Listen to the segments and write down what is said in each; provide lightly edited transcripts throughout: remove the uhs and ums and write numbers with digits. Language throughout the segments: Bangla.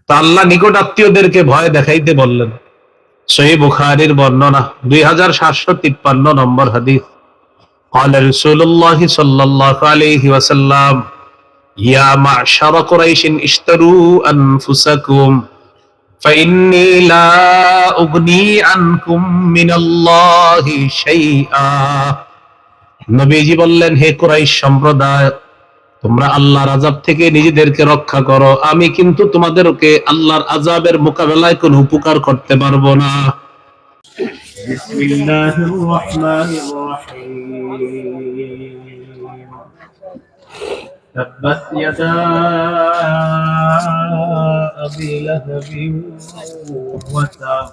তা আল্লাহ নিকট আত্মীয়দেরকে ভয় দেখাইতে বললেন। সহিহ বুখারীর বর্ণনা 2753 নম্বর হাদিস। قال رسول الله صلى الله عليه وسلم يا معشر قريش اشتروا أنفسكم فإني لا أغني عنكم من الله شيئا। নবীজি বললেন, হে কুরাইশ সম্প্রদায়, তোমরা আল্লাহর আযাব থেকে নিজেদেরকে রক্ষা করো, আমি কিন্তু তোমাদেরকে আল্লাহর আযাবের মোকাবেলায় কোনো উপকার করতে পারবো না। বিসমিল্লাহির রহমানির রহিম। তাব্বাত ইয়াদা আবি লাহাবিন ওয়া তাব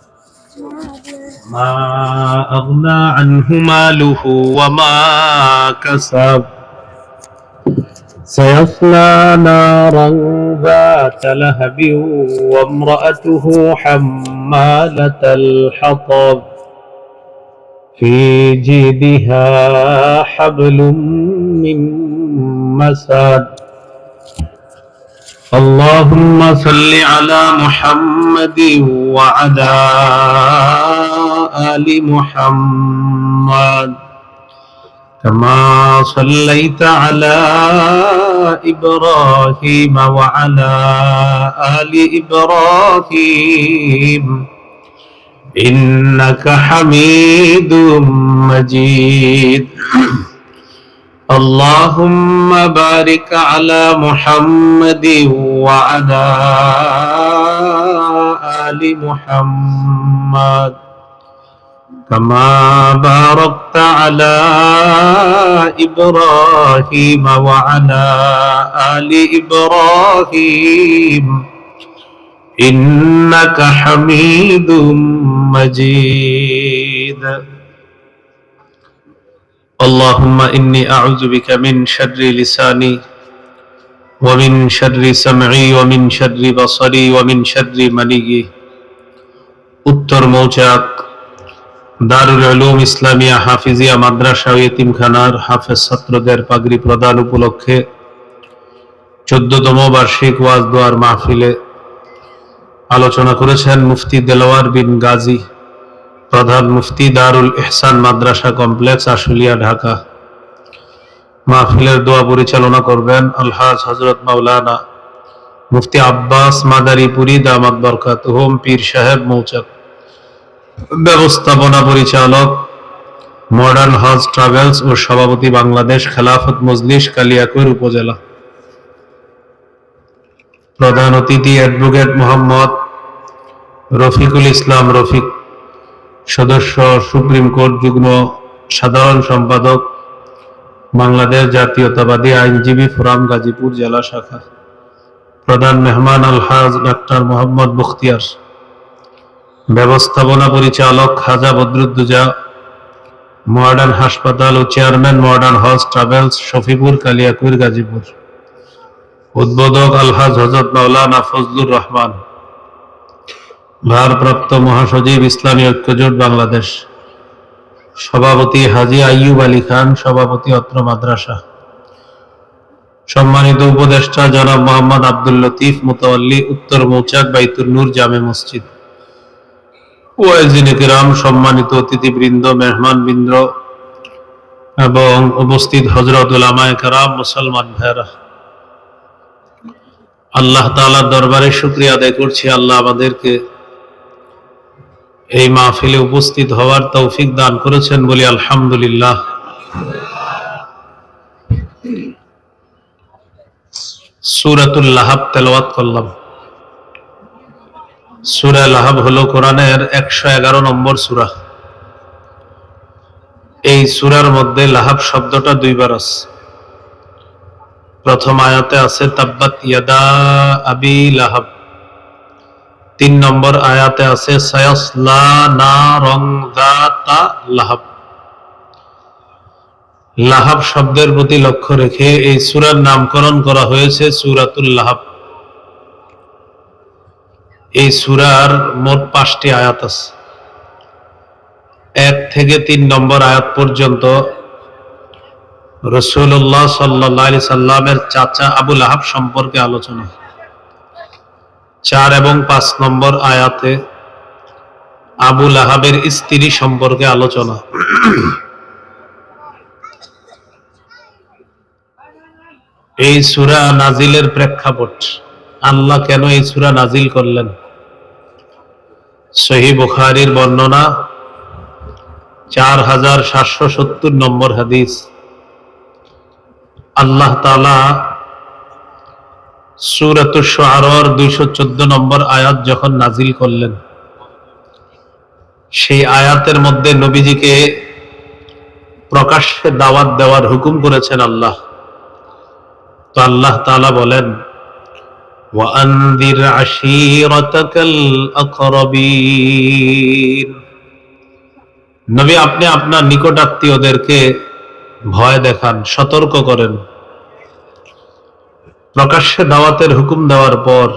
মা আগনা আনহু মালুহু ওয়া মা কাসাব سيصلى نارا ذات لهب وامرأته حمالة الحطب في جيدها حبل من مسد اللهم صل على محمد وعلى آل محمد كما صليت على إبراهيم وعلى آل إبراهيم إنك حميد مجيد اللهم بارك على محمد وعلى آل محمد كما باركت على إبراهيم وعلى آل إبراهيم إنك حميد مجيد اللهم إني أعوذ بك من شر لساني ومن شر سمعي ومن شر بصري ومن شر مني। উত্তর মৌচাক দারুল উলুম ইসলামিয়া হাফিজিয়া মাদ্রাসা ও ইতিমখানার হাফেজ ছাত্রদের পাগড়ি প্রদান উপলক্ষে 14তম বার্ষিক ওয়াজ দোয়ার মাহফিলে আলোচনা করেছেন মুফতি দেলোয়ার বিন গাজী, প্রধান মুফতি দারুল ইহসান মাদ্রাসা কমপ্লেক্স, আশুলিয়া, ঢাকা। মাহফিলের দোয়া পরিচালনা করবেন আলহাজ হযরত মাওলানা মুফতি আব্বাস মাদারীপুরী দামাত বরকাতুহুম পীর সাহেব মৌচাক। ব্যবস্থাপনা পরিচালক মডার্ন হজ ট্রাভেলস ও সভাপতি বাংলাদেশ খেলাফত মজলিস কালিয়াকৈর উপজেলা। প্রধান অতিথি অ্যাডভোকেট মোহাম্মদ রফিকুল ইসলাম রফিক, সদস্য সুপ্রিম কোর্ট যুগ্ম সাধারণ সম্পাদক বাংলাদেশ জাতীয়তাবাদী আইনজীবী ফোরাম গাজীপুর জেলা শাখা। প্রধান মেহমান আলহাজ ডাক্তার মোহাম্মদ মুখতিয়ার। ব্যবস্থাপনা পরিচালক খাজা বদরুদ্দোজা, মডার্ন হাসপাতাল ও চেয়ারম্যান মডার্ন হজ ট্রাভেলস, শফিপুর, কালিয়াকৈর, গাজীপুর। উদ্বোধক আলহাজ হযরত মাওলানা ফজলুর রহমান, ভারপ্রাপ্ত মহাসচিব ইসলামী ঐক্যজোট বাংলাদেশ। সভাপতি হাজী আইয়ুব আলী খান, সভাপতি অত্র মাদ্রাসা। সম্মানিত উপদেষ্টা জনাব মোহাম্মদ আব্দুল লতিফ মুতাওয়াল্লি, উত্তর মৌচাক বাইতুন নূর জামে মসজিদ। ওয়াইজিনে কিরাম, সম্মানিত অতিথিবৃন্দ, মেহমানবৃন্দ এবং উপস্থিত হযরত উলামায়ে কেরাম, মুসলমান ভাইরা, আল্লাহ তাআলার দরবারে শুকরিয়া আদায় করছি, আল্লাহ আমাদেরকে এই মাহফিলে উপস্থিত হওয়ার তৌফিক দান করেছেন, বলি আলহামদুলিল্লাহ। সূরাতুল লাহাব তেলাওয়াত করলাম। সূরা লাহাব হলো কোরআনের 111 নম্বর সূরা। এই সূরার মধ্যে লাহাব শব্দটা দুইবার আছে। প্রথম আয়াতে আছে তাব্বাত ইয়াদা আবি লাহাব, 3 নম্বর আয়াতে আছে সায়াসলা নারং যাতা লাহাব। লাহাব শব্দের প্রতি লক্ষ্য রেখে এই সূরার নামকরণ করা হয়েছে সূরাতুল লাহাব। এই সূরার মোট 5টি আয়াত আছে। 1 থেকে 3 নম্বর আয়াত পর্যন্ত রাসূলুল্লাহ সাল্লাল্লাহু আলাইহি সাল্লামের চাচা আবু লাহাব সম্পর্কে আলোচনা। 4 এবং 5 নম্বর আয়াতে আবু লাহাবের স্ত্রী সম্পর্কে আলোচনা। এই সূরা নাজিলের প্রেক্ষাপট, আল্লাহ কেন এই সূরা নাজিল করলেন। সহিহ বুখারীর বর্ণনা 4770 নম্বর হাদিস। আল্লাহ তাআলা সূরাতুশ শুআরার 214 নম্বর আয়াত যখন নাজিল করলেন, সেই আয়াতের মধ্যে নবীজিকে প্রকাশ্যে দাওয়াত দেওয়ার হুকুম করেছেন আল্লাহ। তো আল্লাহ তাআলা বলেন, ওয়াআনযির আশীরাতাকাল আকরাবিন, নবী আপনি আপনার নিকট আত্মীয়দেরকে ভয় দেখান, সতর্ক করেন। প্রকাশ্যে দাওয়াতের হুকুম দেওয়ার পর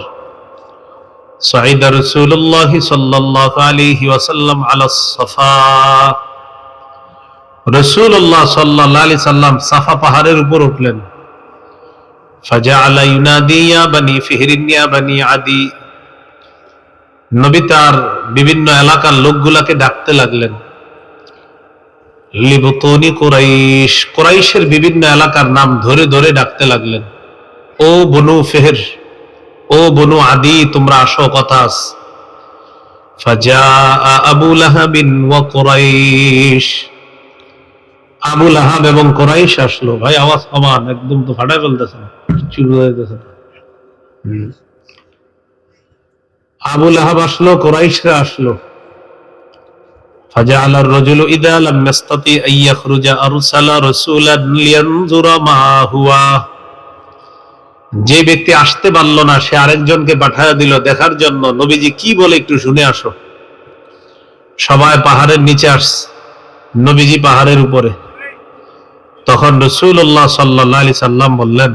সাইদা রাসূলুল্লাহ সাল্লাল্লাহু আলাইহি ওয়াসাল্লাম আলাস সাফা, রাসূলুল্লাহ সাল্লাল্লাহু আলাইহি সাল্লাম সাফা পাহাড়ের উপর উঠলেন। ফাজাআলা ইউনাদি ইয়া বানি ফিহরিন ইয়া বানি আদি, নবী তার বিভিন্ন এলাকার লোকগুলাকে ডাকতে লাগলেন। লিবতুনি কুরাইশ, কুরাইশের বিভিন্ন এলাকার নাম ধরে ধরে ডাকতে লাগলেন। ও বনু ফিহর, ও বনু আদি, তোমরা আসো, কথা আছে। ফাজাআ আবু লাহাবিন ওয়া কুরাইশ, আবু লাহাব এবং কুরাইশ আসলো। ভাই আওয়াজ কমান, একদম তো ফাটাই ফেলতেছে, চুরু হয়ে গেছে। আবু লাহাব আসলো, কুরাইশরা আসলো। ফাজাআলা আর-রাজুলু ইযা লাম ইয়াস্তাতি আন ইয়াখরুজা আরসালা রাসূলান লিয়ানজুরা মা হুয়া, যে ব্যক্তি আসতে পারল না সে আরেকজনকে পাঠায় দিল দেখার জন্য নবীজি কি বলে একটু শুনে আসো। সবাই পাহাড়ের নিচে আসছে, নবীজি পাহাড়ের উপরে। তখন রাসূলুল্লাহ সাল্লাল্লাহু আলাইহি সাল্লাম বললেন,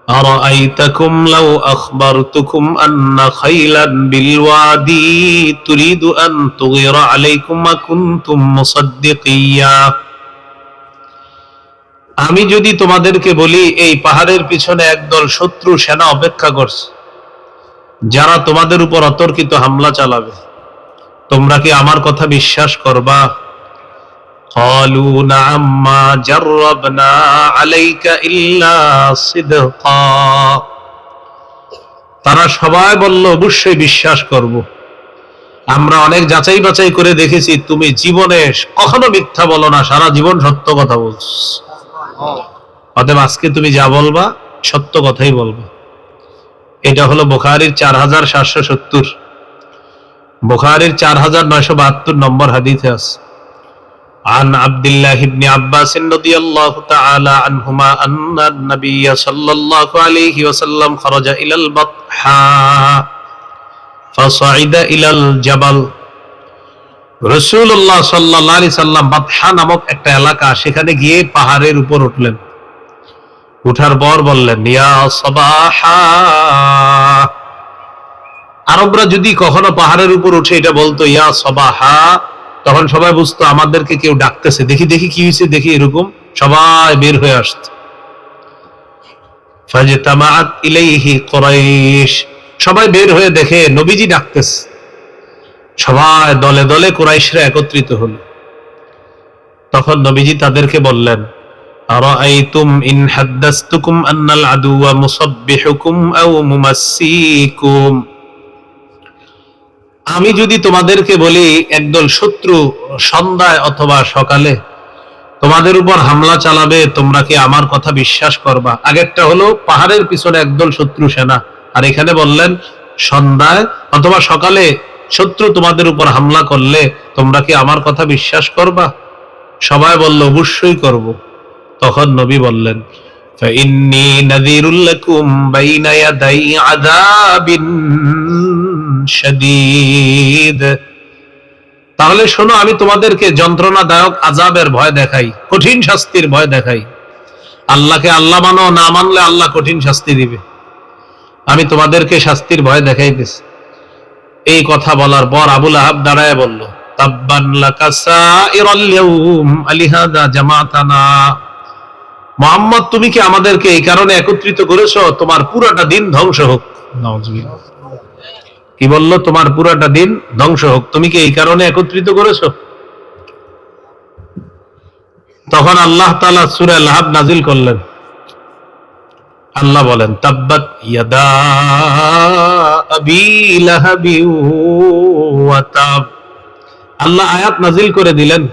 আরাআইতাকুম লাউ আখবারতুকুম আন্না খাইলান বিল ওয়াদি তুরিদু আন তুগিরা আলাইকুম মা কুনতুম মুসাদ্দিকিয়া, আমি যদি তোমাদেরকে বলি এই পাহাড়ের পিছনে একদল শত্রু সেনা অপেক্ষা করছে, যারা তোমাদের উপর অতর্কিত হামলা চালাবে, তোমরা কি আমার কথা বিশ্বাস করবা? ক্বালু না'আম মা জাররাবনা আলাইকা ইল্লা সিদকা, তারা সবাই বলল অবশ্যই বিশ্বাস করব, আমরা অনেক যাচাই বাছাই করে দেখেছি তুমি জীবনে কখনো মিথ্যা বলো না, সারা জীবন সত্য কথা বলছো। অতএব আজকে তুমি যা বলবা সত্য কথাই বলবা। এটা হলো বুখারীর 4770, বুখারীর 4972 নম্বর হাদিসে আছে। عن عبد الله بن عباس رضي الله تعالى عنهما أن النبي صلى الله عليه وسلم خرج إلى البطحاء فصعد إلى الجبل, রাসূলুল্লাহ সাল্লাল্লাহু আলাইহি সাল্লাম বাতহা নামক একটা এলাকা, সেখানে গিয়ে পাহাড়ের উপর উঠলেন। উঠার পর বললেন, ইয়া সাবাহা, আরবরা যদি কখনো পাহাড়ের উপর উঠে এটা বলতো ইয়া সাবাহা, তখন সবাই বুঝতো আমাদেরকে কেউ ডাকতেছে, দেখি দেখি কি হয়েছে দেখি, এরকম সবাই বের হয়ে আসতো। ফাজতামাআত ইলাইহি কুরাইশ, সবাই বের হয়ে দেখে নবীজি ডাকতেছে। সবাই দলে দলে কুরাইশরা একত্রিত হলো। তখন নবীজি তাদেরকে বললেন, আরাআইতুম ইন হাদ্দাসতুকুম আন্নাল আদুওয়া মুসাব্বিহুকুম আও মুমাসসিকুম, আমি যদি তোমাদেরকে বলি একদল শত্রু সন্ধ্যায় অথবা সকালে তোমাদের উপর হামলা চালাবে, তোমরা কি আমার কথা বিশ্বাস করবা? আগেরটা হলো পাহাড়ের পিছনে একদল শত্রু সেনা, আর এখানে বললেন সন্ধ্যায় অথবা সকালে শত্রু তোমাদের উপর হামলা করলে তোমরা কি আমার কথা বিশ্বাস করবা? সবাই বলল অবশ্যই করব। তখন নবী বললেন, ফাইন্নী নাযীরুল লাকুম বাইনা ইয়াদাই আযাবিন শাদীদ, তাহলে শোনো আমি তোমাদেরকে যন্ত্রণাদায়ক আযাবের ভয় দেখাই, কঠিন শাস্তির ভয় দেখাই। আল্লাহকে আল্লাহ মানো, না মানলে আল্লাহ কঠিন শাস্তি দিবে, আমি তোমাদেরকে শাস্তির ভয় দেখাইতেছি। এই কথা বলার পর আবু লাহাব দাঁড়ায় বলল, তাব্বান লাকা সাইরাল ইয়াউম আলিহাদা জামাতানা, মুহাম্মদ তুমি কি আমাদেরকে এই কারণে একত্রিত করেছো? তোমার পুরোটা দিন ধ্বংস হোক, নাউজুবিল্লাহ। কি বললো? তোমার পুরাটা দিন ধ্বংস হোক। তুমি কি এই কারণে একত্রিত করেছো? তখন আল্লাহ তাআলা সূরা লাহাব নাজিল করলেন। আল্লাহ বলেন, তাব্বাত ইয়াদা আবি লাহাবি ওয়া তাব। আল্লাহ আয়াত নাজিল করে দিলেন,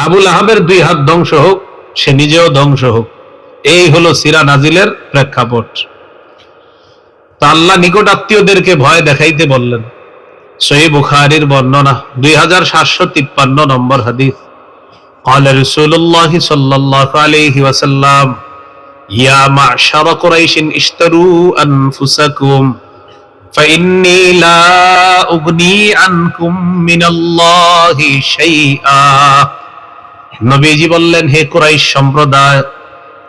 আবু লাহাবের দুই হাত ধ্বংস হোক, সে নিজেও ধ্বংস হোক। এই হলো সীরা নাজিলের প্রেক্ষাপট। তো আল্লাহ নিকট আত্মীয়দেরকে ভয় দেখাইতে বললেন। সহিহ বুখারীর বর্ণনা, 2753 নম্বর হাদিস। قال رسول الله صلى الله عليه وسلم يا معشر قريش اشتروا أنفسكم فإني لا أغني عنكم من الله شيئا। নবীজি বললেন, হে কুরাইশ সম্প্রদায়,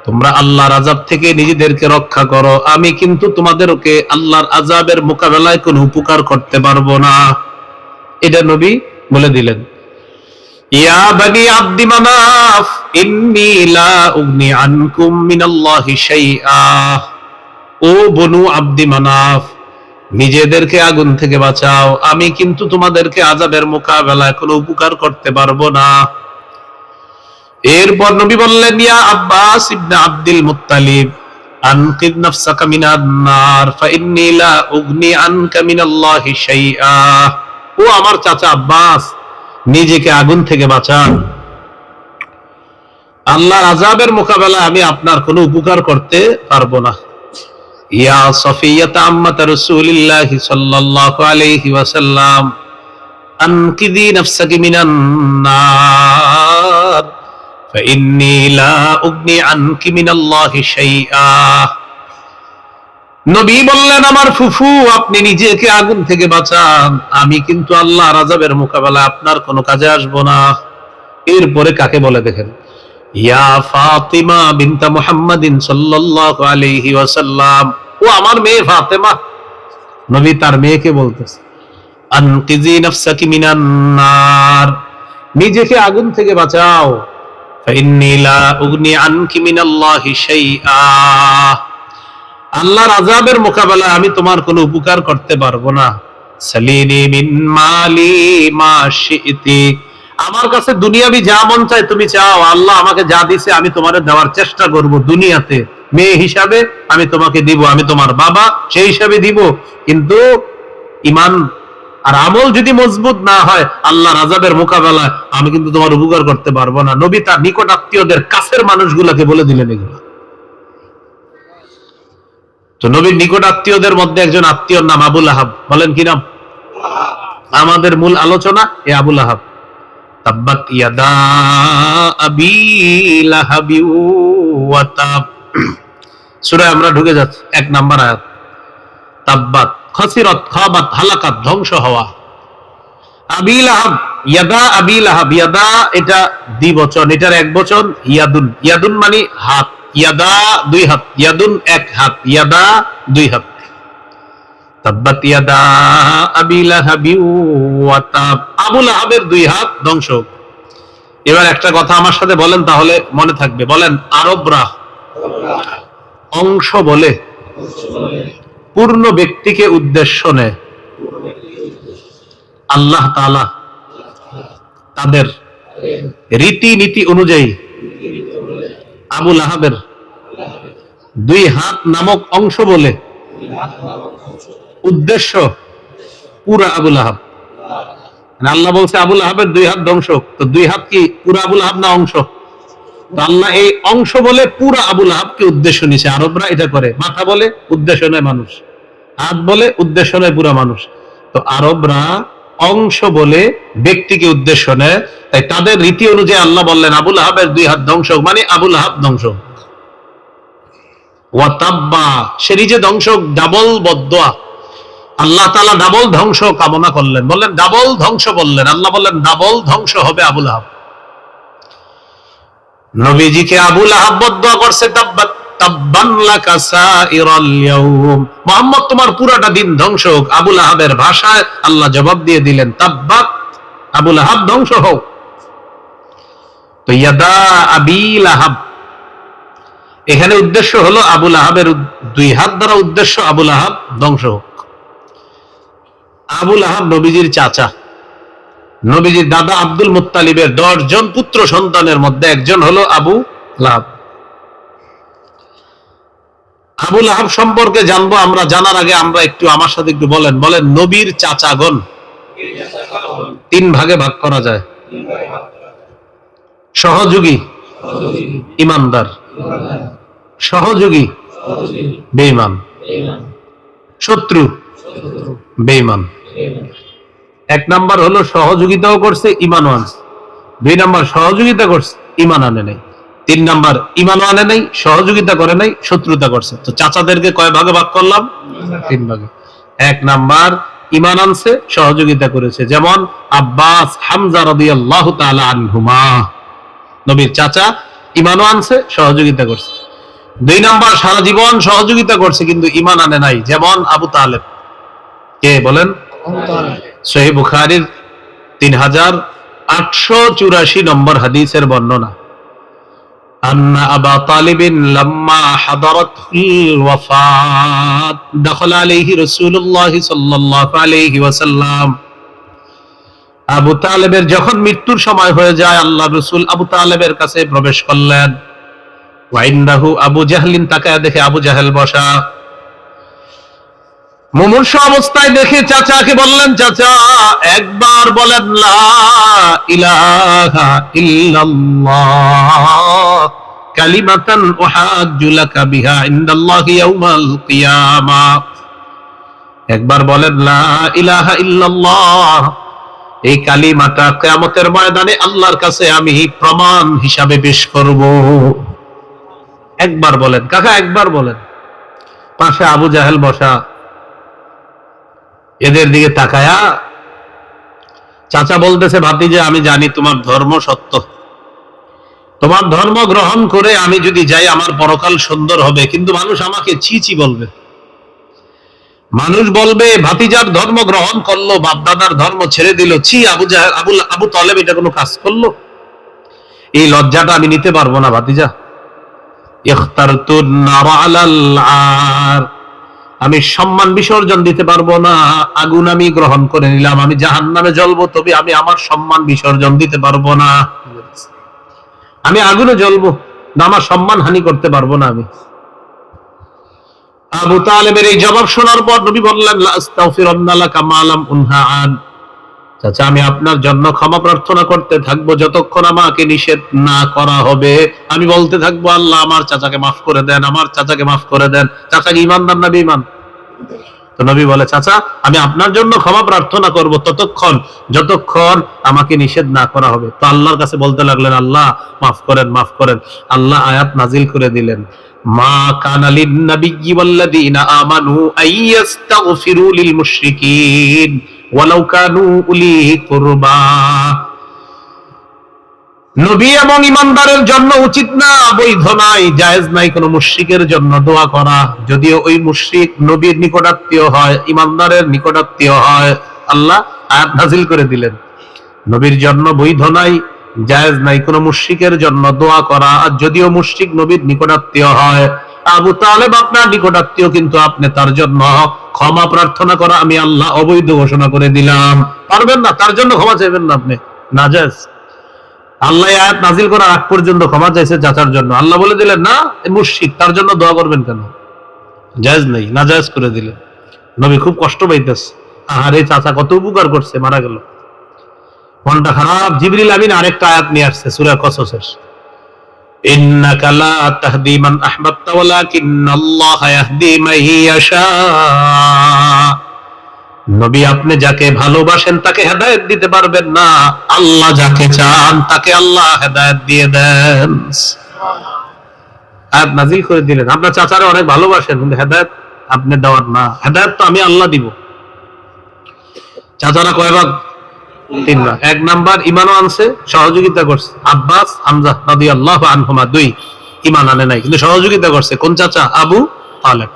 তোমরা আল্লাহর আযাব থেকে নিজেদেরকে রক্ষা করো, আমি কিন্তু তোমাদেরকে আল্লাহর আযাবের মোকাবেলায় কোনো উপকার করতে পারবো না। এটা নবী বলে দিলেন। ইয়া বানি আব্দি মানাফ ইন্নী লা উগনি আনকুম মিনাল্লাহি শাইআ। ও বনু আব্দি মানাফ, নিজেদেরকে আগুন থেকে বাঁচাও, আমি কিন্তু তোমাদেরকে আযাবের মোকাবেলায় কোনো উপকার করতে পারবো না। এরপর নবী বললেন, ইয়া আব্বাস ইবনে আব্দুল মুত্তালিব আনকিদ নাফসাকা মিনান নার ফাইন্নী লা উগনি আনকা মিনাল্লাহি শাইআ। ও আমার চাচা আব্বাস, নিজেকে আগুন থেকে বাঁচান, আল্লাহর আযাবের মোকাবেলায় আমি আপনার কোনো উপকার করতে পারবো না। ইয়া সফিয়াতা আম্মাতা রাসূলিল্লাহি সাল্লাল্লাহু আলাইহি ওয়াসাল্লাম আনকিদি নাফসাকি মিনান নার ফাইন্নী লা উগনি আনকি মিনাল্লাহি শাইআ। নবী বললেন, আমার ফুফু, আপনি নিজেকে আগুন থেকে বাঁচান, আমি কিন্তু আল্লাহর আযাবের মোকাবেলায় আপনার কোনো কাজে আসবো না। এরপরে কাকে বলে দেখেন, ইয়া ফাতিমা বিনতা মুহাম্মাদিন সাল্লাল্লাহু আলাইহি ওয়াসাল্লাম। ও আমার মেয়ে ফাতেমা। নবী তার মেয়েকে বলতেছে, আনকিজি নাফসাকি মিনান নার, নিজেকে আগুন থেকে বাঁচাও, ফাইন্নী লা উগনি আনকি মিনাল্লাহি শাইআ। আল্লাহর আযাবের মোকাবেলায় আমি তোমার কোনো উপকার করতে পারবো না। সালিনি মিন মালি মা শি'তি, আমার কাছে দুনিয়াবি যা মন চায় তুমি চাও, আল্লাহ আমাকে যা দিছে আমি তোমারে দেওয়ার চেষ্টা করব। দুনিয়াতে মেয়ে হিসাবে আমি তোমাকে দিব, আমি তোমার বাবা সেই হিসাবে দিব, কিন্তু ঈমান আর আমল যদি মজবুত না হয়, আল্লাহর আযাবের মোকাবেলায় আমি কিন্তু তোমার উপকার করতে পারবো না। নবী তার নিকট আত্মীয়দের কাছের মানুষগুলোকে বলে দিলেন এগুলো। তো নবীর নিকট আত্মীয়দের মধ্যে একজন আত্মীয়র নাম আবু লাহাব। বলেন কি নাম? আমাদের মূল আলোচনা এ আবু লাহাব। তাব্বাত ইয়াদা আবি লাহাবি ওয়া তাব। সূরা আমরা ঢুকে যাচ্ছি, 1 নাম্বার আয়াত। তাব্বাত খাসিরাত খাবাত হালাকাত, ধ্বংস হওয়া। আবি লাহাব, ইয়াদা আবি লাহাব, ইয়াদা এটা দ্বিবচন, এটার একবচন ইয়াদুন। ইয়াদুন মানে হাত, ইয়াদা দুই হাত, ইয়াদুন এক হাত, ইয়াদা দুই হাত। তাব্বাত ইয়াদা আবি লাহাবি ওয়া তাব, আবু লাহাবের দুই হাত ধ্বংস। এবার একটা কথা আমার সাথে বলেন, তাহলে মনে থাকবে। বলেন, আরবরা অংশ বলে পূর্ণ ব্যক্তিকে উদ্দেশ্য নেয়। আল্লাহ তাআলা তাদের রীতিনীতি অনুযায়ী আবু লাহাবের দুই হাত নামক অংশ বলে উদ্দেশ্য পুরা আবু লাহাব। আল্লাহ বলছে আবু লাহাবের দুই হাত ধ্বংস। তো দুই হাত কি পুরা আবু লাহাব না অংশ? তো আল্লাহ এই অংশ বলে পুরা আবু লাহাবকে উদ্দেশ্য নিছে। আরবরা এটা করে, মাথা বলে উদ্দেশ্য নেয় মানুষ, হাত বলে উদ্দেশ্য নেয় পুরা মানুষ। তো আরবরা অংশ বলে ব্যক্তিকে উদ্দেশ্য নেয়, তাই তাদের রীতি অনুযায়ী আল্লাহ বললেন আবু লাহাবের দুই হাত ধ্বংস, মানে আবু লাহাব ধ্বংস। ওয়া তাব্বা, সে নিজে ধ্বংস। ডাবল বদদোয়া, আল্লাহ তাআলা ডাবল ধ্বংস কামনা করলেন, বললেন ডাবল ধ্বংস বললেন। আল্লাহ বললেন ডাবল ধ্বংস হবে আবু লাহাব। নবীজিকে আবু লাহাব বদদোয়া করছে, তাব্বাত তাব্বান লাকা সাইরাল ইয়াউম, মুহাম্মদ তোমার পুরাটা দিন ধ্বংস হোক। আবু লাহাবের ভাষায় আল্লাহ জবাব দিয়ে দিলেন, তাব্বাত, আবু লাহাব ধ্বংস হোক। তো ইয়াদা আবি লাহাব, এখানে উদ্দেশ্য হলো আবুল আহাবের দুই হাত দ্বারা উদ্দেশ্য আবুল আহাব ধ্বংস হোক। আবুল আহাব নবীজির চাচা, নবীজির দাদা আব্দুল মুত্তালিবের 10 জন পুত্র সন্তানের মধ্যে একজন হলো আবু লাহাব। আবুল আহাব সম্পর্কে জানবো আমরা। জানার আগে আমরা একটু আমার সাথে একটু বলেন নবীর চাচাগণ 3 ভাগে ভাগ করা যায়। সহযোগী ইমানদার, সহযোগী বেঈমান, শত্রু বেঈমান। 1 নাম্বার হলো সহযোগিতাও করছে, ঈমানও আনছে। 2 নাম্বার সহযোগিতা করছে, ঈমান আনে নাই। 3 নাম্বার ঈমানও আনে নাই, সহযোগিতা করে নাই, শত্রুতা করছে। তো চাচাদেরকে কয় ভাগে ভাগ করলাম? 3 ভাগে। 1 নাম্বার ঈমান আনছে, সহযোগিতা করেছে, যেমন আব্বাস, হামজা রাদিয়াল্লাহু তাআলা আনহুমা, নবীর চাচা, ঈমানও আনছে, সহযোগিতা করছে। 2 নাম্বার সারা জীবন সহযোগিতা করছে কিন্তু ঈমান আনে নাই, যেমন আবু তালেব। কে বলেন? সহিহ বুখারীর 3884 নম্বর হাদিসের বর্ণনা, আন্না আবা তালিবিন লাম্মা হাদারাতুল ওয়াফাত দাখালা আলাইহি রাসূলুল্লাহ সাল্লাল্লাহু আলাইহি ওয়াসাল্লাম। আবু তালেবের যখন মৃত্যুর সময় হয়ে যায়, আল্লাহ রাসূল আবু তালেবের কাছে প্রবেশ করলেন। ওয়া ইনদাহু আবু জাহলিন, তাকায় দেখে আবু জাহেল বসা। মুমূর্ষু অবস্থায় দেখে চাচাকে বললেন, চাচা একবার বলেন লা ইলাহা ইল্লাল্লাহ কালিমাতান উহাজ্জু লাকা বিহা ইনদাল্লাহি ইয়াউমাল কিয়ামাহ। একবার বলেন লা ইলাহা ইল্লাল্লাহ, এই কালিমাটা কিয়ামতের ময়দানে আল্লাহর কাছে আমি প্রমাণ হিসাবে পেশ করব। একবার বলেন কাকা, একবার বলেন। পাশে আবু জাহেল বসা। এদের দিকে তাকায়া চাচা বলতেছে, ভাতিজা আমি জানি তোমার ধর্ম সত্য, তোমার ধর্ম গ্রহণ করে আমি যদি যাই আমার পরকাল সুন্দর হবে, কিন্তু মানুষ আমাকে ছি ছি বলবে। মানুষ বলবে ভাতিজার ধর্ম গ্রহণ করলো, বাপদাদার ধর্ম ছেড়ে দিল, ছি আবু তালেব এটা কোনো কাজ করলো। এই লজ্জাটা আমি নিতে পারবো না ভাতিজা। ইখতারতুন নার আলাল আর, আমি সম্মান বিসর্জন দিতে পারবো না, আগুন আমি গ্রহণ করে নিলাম, আমি জাহান্নামে জ্বলবো, তবে আমি আমার সম্মান বিসর্জন দিতে পারবো না। আমি আগুনে জ্বলবো না, আমার সম্মান হানি করতে পারবো না আমি। আবু তালেবের এই জবাব শোনার পর নবী বললেন, লা আস্তাগফিরুন্না লাকা মা লাম উনহা আন। চাচা আমি আপনার জন্য ক্ষমা প্রার্থনা করতে থাকবো যতক্ষণ আমাকে নিষেধ না করা হবে। আমি বলতে থাকবো, আল্লাহ আমার চাচাকে মাফ করে দেন, আমার চাচাকে মাফ করে দেন। চাচা কি ঈমানদার না বেঈমান? তো নবী বলে, চাচা আমি আপনার জন্য ক্ষমা প্রার্থনা করব ততক্ষণ যতক্ষণ আমাকে নিষেধ না করা হবে। তো আল্লাহর কাছে বলতে লাগলেন, আল্লাহ মাফ করেন, মাফ করেন। আল্লাহ আয়াত নাজিল করে দিলেন, মা কানা লিন নাবিয়্যি ওয়াল্লাযীনা আমানু আইয়াস্তাগফিরু লিল মুশরিকিন ওয়ালাউ কানু উলি কুরবা। নবী এবং ইমানদারের জন্য উচিত না, বৈধ নাই, জায়েজ নাই কোন মুশরিকের জন্য দোয়া করা, যদিও ওই মুশরিক নবীর নিকটাত্মীয় হয়, ইমানদারের নিকটাত্মীয় হয়। আল্লাহ আয়াত নাযিল করে দিলেন, নবীর জন্য বৈধ নাই, জায়েজ নাই কোন মুশরিকের জন্য দোয়া করা, আর যদিও মুশরিক নবীর নিকটাত্মীয় হয়। আবু তালেব আপনার নিকটাত্মীয়, কিন্তু আপনি তার জন্য ক্ষমা প্রার্থনা করা আমি আল্লাহ অবৈধ ঘোষণা করে দিলাম। পারবেন না, তার জন্য ক্ষমা চাইবেন না, আপনি নাজায়েজ। আল্লাহ আয়াত নাজিল করার আগ পর্যন্ত ক্ষমা চাইছে চাচার জন্য, আল্লাহ বলে দিলেন না মুশরিক, তার জন্য দোয়া করবেন কেন? জায়েজ নেই, নাজায়েজ করে দিলেন। নবী খুব কষ্ট পাইতেছে, আরে চাচা কত উপকার করছে, মারা গেল, মনটা খারাপ। জিবরিল আমিন আরেকটা আয়াত নিয়ে আসছে সূরা কসসের, ইন্নাকা লা তাহদি মান আহবাবতা ওয়ালাকিন্নাল্লাহা ইয়াহদি মান ইয়াশা। নবী আপনি যাকে ভালোবাসেন তাকে হেদায়েত দিতে পারবেন না, আল্লাহ যাকে চান তাকে আল্লাহ হেদায়েত দিয়ে দেন। আয়াত নাযিল করে দিলেন, আপনার চাচারে অনেক ভালোবাসেন, কিন্তু হেদায়েত আপনি দেওয়ার না, হেদায়েত তো আমি আল্লাহ দিব। চাচারা কয় ভাগ? 3 ভাগ। 1 নাম্বার ঈমানও আনছে, সহযোগিতা করছে, আব্বাস হামজা রাদিয়াল্লাহু আনহুমা। 2 ঈমান আনে নাই কিন্তু সহযোগিতা করছে, কোন চাচা? আবু তালেব।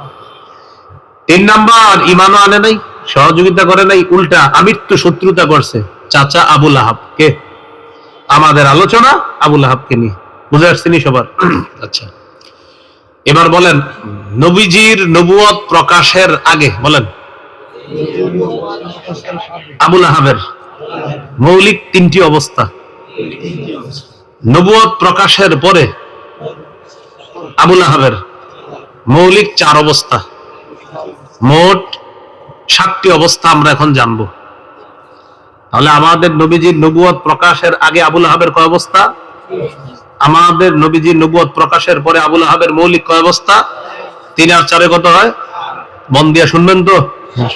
3 নাম্বার ঈমানও আনে নাই, সহযোগিতা করে নাই, উল্টা আমৃত্যু শত্রুতা করছে, চাচা আবু লাহাব। কে? আমাদের আলোচনা আবু লাহাবকে নিয়ে, বুঝে আসছেনি সবার? আচ্ছা, এবার বলেন, নবীজির নবুয়ত প্রকাশের আগে বলেন আবুল আহাবের মৌলিক তিনটি অবস্থা, নবুয়ত প্রকাশের পরে আবুল আহাবের মৌলিক 4 অবস্থা, মোট 7টি অবস্থা আমরা এখন জানবো। তাহলে আমাদের নবীজির নবুয়ত প্রকাশের আগে আবুল আহাবের কয় অবস্থা, আমাদের নবীজির নবুয়ত প্রকাশের পরে আবুল আহাবের মৌলিক কয় অবস্থা, 3 আর 4 কত হয়? মন দিয়ে শুনবেন তো?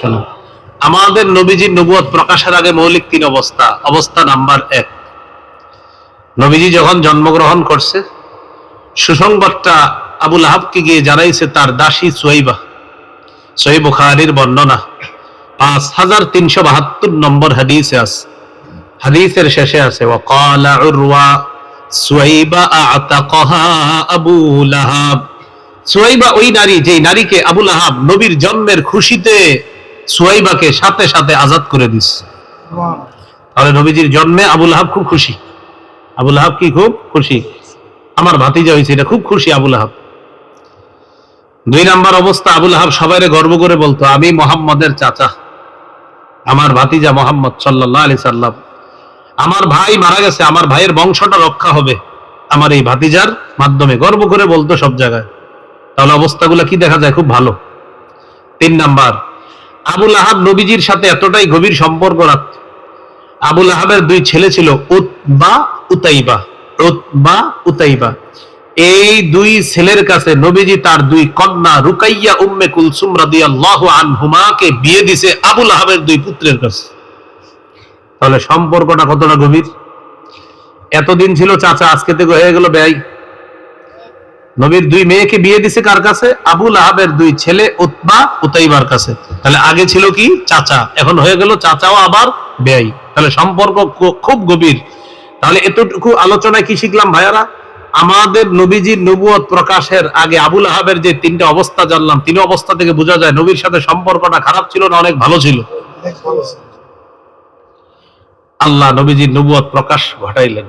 শুনুন। আমাদের নবীজির নবুয়ত প্রকাশের আগে মৌলিক 3 অবস্থা। অবস্থা নাম্বার 1, নবীজি যখন জন্মগ্রহণ করছে, সুসংবাদটা আবুল আহাবকে গিয়ে জানাইছে তার দাসী সুয়াইবা। সহিহ বুখারীর বর্ণনা 5372 নম্বর হাদিসে আছে। হাদিসের শেষে আছে ওয়াকালা উরওয়া সুয়াইবা আতাকাহা আবু লাহাব। সুয়াইবা ওই নারী, যেই নারীকে আবুল আহাব নবীর জন্মের খুশিতে সুয়াইবাকে সাথে সাথে আজাদ করে দিচ্ছে। তাহলে নবীজির জন্মে আবুল আহাব খুব খুশি। আবুল আহাব কি খুব খুশি? আমার ভাতিজা হয়েছে, এটা খুব খুশি আবুল আহাব। 2 নাম্বার অবস্থা, আবুল আহাব সবাইরে গর্ব করে বলতো, আমি মুহাম্মদের চাচা, আমার ভাতিজা মুহাম্মদ সাল্লাল্লাহু আলাইহি সাল্লাম, আমার ভাই মারা গেছে, আমার ভাইয়ের বংশটা রক্ষা হবে আমার এই ভাতিজার মাধ্যমে, গর্ব করে বলতো সব জায়গায়। তাহলে অবস্থাগুলো কি দেখা যায়? খুব ভালো। 3 নাম্বার, আবুল আহাব নবীজির সাথে এতটাই গভীর সম্পর্ক রাখত। আবুল আহাবের 2 ছেলে ছিল, উতবা উতাইবা। উতবা উতাইবা, এই 2 ছেলের কাছে নবীজি তার 2 কন্যা রুকাইয়া উম্মে কুলসুম রাদিয়াল্লাহু আনহুমাকে বিয়ে দিয়েছে আবুল আহাবের 2 পুত্রের কাছে। তাহলে সম্পর্কটা কতটা গভীর। এতদিন ছিল চাচা, আজকে থেকে হয়ে গেল বেয়াই। নবীর 2 মেয়েকে বিয়ে দিছে কার কাছে? আবুল আহাবের 2 ছেলে উতবা উতাইবার কাছে। তাহলে আগে ছিল কি? চাচা, এখন হয়ে গেল চাচাও আবার বেয়াই। তাহলে সম্পর্ক খুব গভীর। তাহলে এতটুকু আলোচনায় কি শিখলাম ভাইয়ারা? আমাদের নবীজির নবুয়ত প্রকাশের আগে আবুল আহাবের যে 3টা অবস্থা জানলাম, 3 অবস্থা থেকে বোঝা যায় নবীর সাথে সম্পর্কটা খারাপ ছিল না অনেক ভালো ছিল। আল্লাহ নবীজির নবুয়ত প্রকাশ ঘটাইলেন।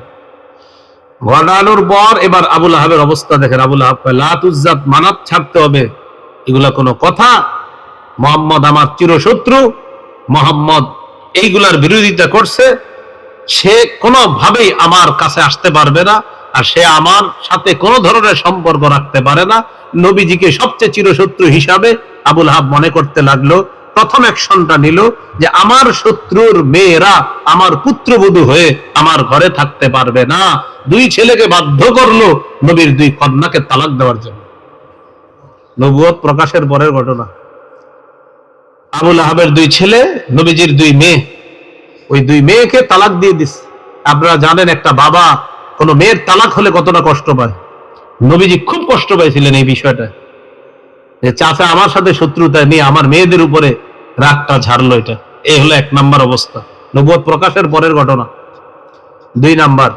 ঘটানোর পর এবার আবুল আহাবের অবস্থা দেখেন। আবুল আহাব কয়, লাত উজ্জাত, মানাত ছাড়তে হবে, এগুলা কোনো কথা? মুহাম্মদ আমার চিরশত্রু, মুহাম্মদ এইগুলার বিরোধিতা করছে, সে কোনোভাবেই আমার কাছে আসতে পারবে না, আর সে আমার সাথে কোন ধরনের সম্পর্ক রাখতে পারে না। নবীজিকে সবচেয়ে চিরশত্রু হিসাবে আবুল আহাব মনে করতে লাগলো। প্রথম অ্যাকশনটা নিল যে আমার শত্রুর মেয়েরা আমার পুত্রবধূ হয়ে আমার ঘরে থাকতে পারবে না। 2 ছেলেকে বাধ্য করলো নবীর 2 কন্যাকে তালাক দেওয়ার জন্য। নবুয়ত প্রকাশের পরের ঘটনা। আবুল আহাবের 2 ছেলে, নবীজির 2 মেয়ে, ওই 2 মেয়েকে তালাক দিয়ে দিচ্ছে। আপনারা জানেন একটা বাবা কোন মেয়ের তালাক হলে কতটা কষ্ট পায়। নবীজি খুব কষ্ট পাইছিলেন এই বিষয়টা, যে চাচা আমার সাথে শত্রুতা নিয়ে আমার মেয়েদের উপরে রাগটা ঝাড়লো। এটা এই হলো 1 নাম্বার অবস্থা, নবুয়ত প্রকাশের পরের ঘটনা। 2 নাম্বার,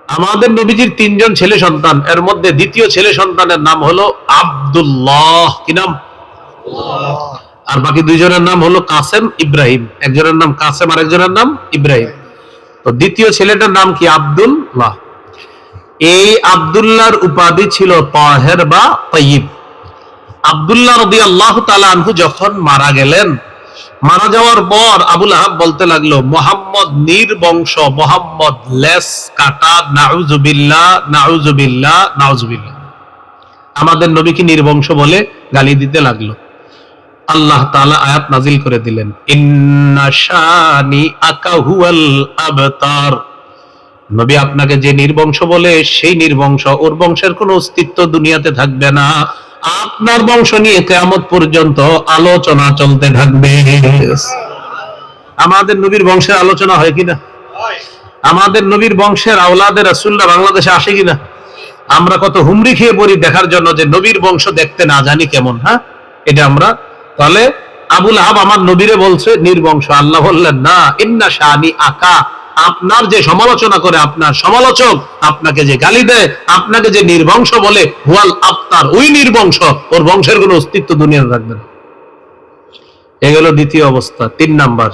আমাদের নবীজির 3 জন ছেলে সন্তান, এর মধ্যে দ্বিতীয় ছেলে সন্তানের নাম হলো আব্দুল্লাহ। কি নাম? আর বাকি 2 জনের নাম হলো কাসেম, ইব্রাহিম। একজনের নাম কাসেম, আর একজনের নাম ইব্রাহিম। তো দ্বিতীয় ছেলেটার নাম কি? আব্দুল্লাহ। এই আব্দুল্লাহর উপাধি ছিল তাহের বা তাইয়িব। আব্দুল্লাহ রাদিয়াল্লাহু তাআলা আনহু যখন মারা গেলেন, মারা যাওয়ার পর আবুল আহাব বলতে লাগলো, মুহাম্মদ নির্বংশ, মুহাম্মদ লেস কাটা, নাউজুবিল্লাহ নাউজুবিল্লাহ নাউজুবিল্লাহ। আমাদের নবী কি নির্বংশ বলে গালি দিতে লাগলো। আল্লাহ তাআলা আয়াত নাজিল করে দিলেন, ইন্না শানি আকা হুয়াল আবতার। নবী আপনাকে যে নির্বংশ বলে সেই নির্বংশ, ওর বংশের কোনো অস্তিত্ব দুনিয়াতে থাকবে না। আপনার বংশ নিয়ে কিয়ামত পর্যন্ত আলোচনা চলতে থাকবে। আমাদের নবীর বংশের আলোচনা হয় কিনা? আমাদের নবীর বংশের আওলাদে রাসূলরা বাংলাদেশে আসে কিনা? আমরা কত হুমড়ি খেয়ে পড়ি দেখার জন্য যে নবীর বংশ দেখতে না জানি কেমন। হ্যাঁ, এটা আমরা। তাহলে আবুল আহাব আমার নবীরে বলছে নির্বংশ। আল্লাহ বললেন না, ইন্না শানি আকা, আপনার যে সমালোচনা করে, আপনার সমালোচক আপনাকে যে গালি দেয়, আপনাকে যে নির্বংশ বলে, হুয়াল আবতার, ওই নির্বংশ, ওর বংশের কোনো অস্তিত্ব দুনিয়াতে থাকবে না। এগুলো দ্বিতীয় অবস্থা। 3 নাম্বার,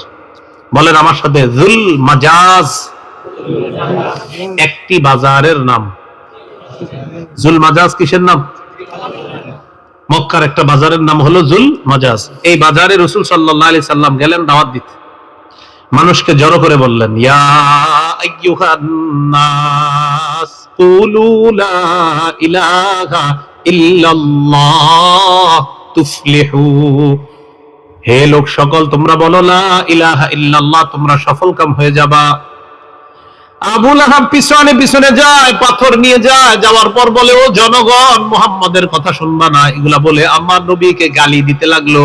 বলেন আমার সাথে, যুল মাজাজ একটি বাজারের নাম। যুল মাজাজ কিসের নাম? মক্কার একটা বাজারের নাম হলো জুল মাজাজ। এই বাজারে রাসূল সাল্লাল্লাহু আলাইহি সাল্লাম গেলেন দাওয়াত দিতে। মানুষকে জড়ো করে বললেন, ইয়া আইয়ুহান নাস কুলু লা ইলাহা ইল্লাল্লাহ তুফলিহু। হে লোক সকল, তোমরা বলো লা ইলাহা ইল্লাল্লাহ, তোমরা সফলকাম হয়ে যাবা। আবু লাহাব পিছনে পিছনে যায়, পাথর নিয়ে যায়, যাওয়ার পর বলে, ও জনগণ, মুহাম্মাদের কথা শুনবা না, এগুলা বলে আমার নবীকে গালি দিতে লাগলো।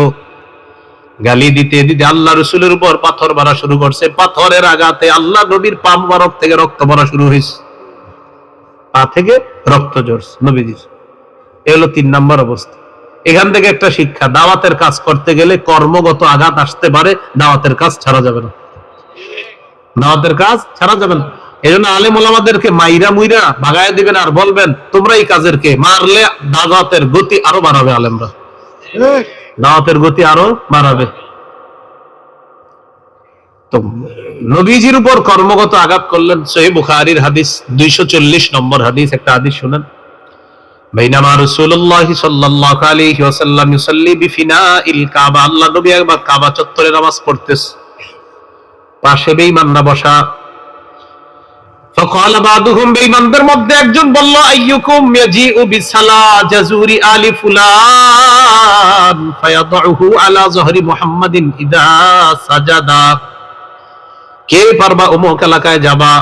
গালি দিতে দিতে আল্লাহ রাসূলের উপর পাথর মারা শুরু করছে। পাথরের আঘাতে আল্লাহ নবীর পা মুবারক থেকে রক্ত পড়া শুরু হয়েছে, পা থেকে রক্ত ঝরছে নবীজির। এ হলো 3 নম্বর অবস্থা। এখান থেকে একটা শিক্ষা, দাওয়াতের কাজ করতে গেলে কর্মগত আঘাত আসতে পারে, দাওয়াতের কাজ ছাড়া যাবে না। দাওয়াতের কাজ ছাড়া যাবে না। এই জন্য আলেম ওলামাদেরকে মাইরা মুইরা ভাগায় দিবেন আর বলবেন তোমরা এই কাজের কে, মারলে দাওয়াতের গতি আরো বাড়াবে। আলেমরা দাওয়াতের গতি আরো বাড়াবে। তো নবীজির উপর কর্মগত আঘাত করলেন। সহিহ বুখারীর হাদিস 240 নম্বর হাদিস, একটা হাদিস শুনেন। বাইনামা রাসূলুল্লাহ সাল্লাল্লাহু আলাইহি ওয়াসাল্লাম ইউসাল্লি বিফিনাইল কাবা, আল্লাহ নবী একবার কাবা চত্বরে নামাজ পড়তেছে, পাশে বেঈমানরা বসা। فقال بعضهم, বেঈমানদের মধ্যে একজন বলল, আইয়ুকুম ইয়াজিউ বিসালা জাজুরি আলি ফুলান ফায়াদউহু আলা যহরি মুহাম্মাদিন ইদা সাজাদা। কে পারবা অমুক এলাকায় যাবা,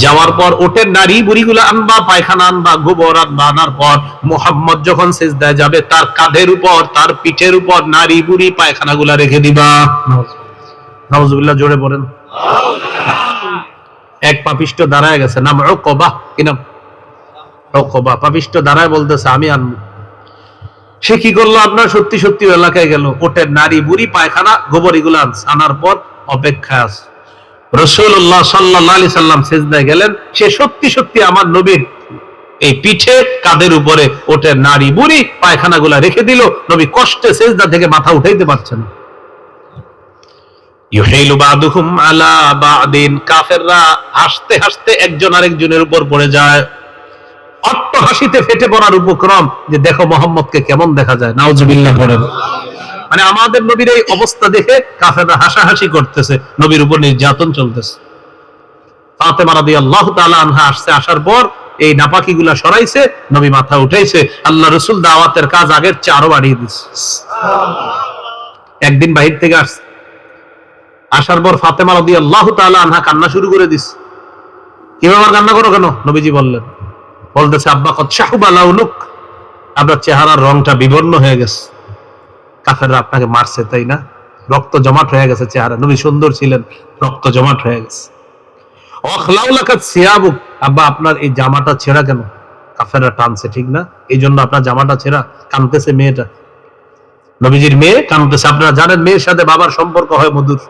যাওয়ার পর ওটের নারী বুড়িগুলো আনবা, পায়খানা আনবা, গোবর আনবা, আনার পর মুহাম্মদ যখন সিজদায় যাবে তার কাঁধের উপর, তার পিঠের উপর নারী বুড়ি পায়খানাগুলা রেখে দিবা। নাউজুবিল্লাহ, জোরে বলেন। এক পাপিষ্ট দাঁড়ায় গেছে, নাম উকবা। কি নাম? উকবা। পাপিষ্ট দাঁড়ায় বলতেছে আমি আনবো। সে কি করলো? আপনার সত্যি সত্যি এলাকায় গেল, ওটের নারী বুড়ি পায়খানা গোবর এগুলো আনার পর অপেক্ষায় আছে। রাসূলুল্লাহ সাল্লাল্লাহু আলাইহি সাল্লাম সিজদায় গেলেন, সে সত্যি সত্যি আমার নবীর এই পিঠে কাঁধের উপরে ওটের নারী বুড়ি পায়খানাগুলা রেখে দিল। নবী কষ্টে সিজদা থেকে মাথা উঠাইতে পারছেন না। ইউহিলু বাদুহুম আলা বাদিন, কাফেররা হাসতে হাসতে একজন আরেকজনের উপর পড়ে যায়, অট্ট হাসিতে ফেটে পড়ার উপক্রম, যে দেখো মোহাম্মদকে কেমন দেখা যায়। নাউজুবিল্লাহ পড়েন। মানে আমাদের নবীর এই অবস্থা দেখে কাফেররা হাসাহাসি করতেছে, নবীর উপর নির্যাতন চলতেছে। ফাতেমা রাদিয়াল্লাহু তাআলা আনহা আসছে, আসার পর এই নাপাকিগুলা সরাইছে, নবী মাথা উঠাইছে। আল্লাহ রাসূল দাওয়াতের কাজ আগের চেয়ে আরো বাড়িয়ে দিয়েছে। একদিন বাহির থেকে আসছে, আসার পর ফাতেমা রাদিয়াল্লাহু তাআলা আনহা কান্না শুরু করে দিছে। কিভাবে আর কান্না করো কেন? নবীজি বললেন, বলতেছে আব্বা কদ শাহুবা লাউলুক, আপনার চেহারার রংটা বিবর্ণ হয়ে গেছে, কাফেররা আপনাকে মারছে তাই না, রক্ত জমাট হয়ে গেছে চেহারা। নবী সুন্দর ছিলেন, রক্ত জমাট হয়ে গেছে। ওয়াখলাউলাকাত সিয়াবুক, আব্বা আপনার এই জামাটা ছেঁড়া কেন, কাফেররা টানছে ঠিক না, এই জন্য আপনার জামাটা ছেঁড়া। কাঁদতেছে মেয়েটা, নবীজির মেয়ে কাঁদতেছে। আপনারা জানেন মেয়ের সাথে বাবার সম্পর্ক হয় মধুর।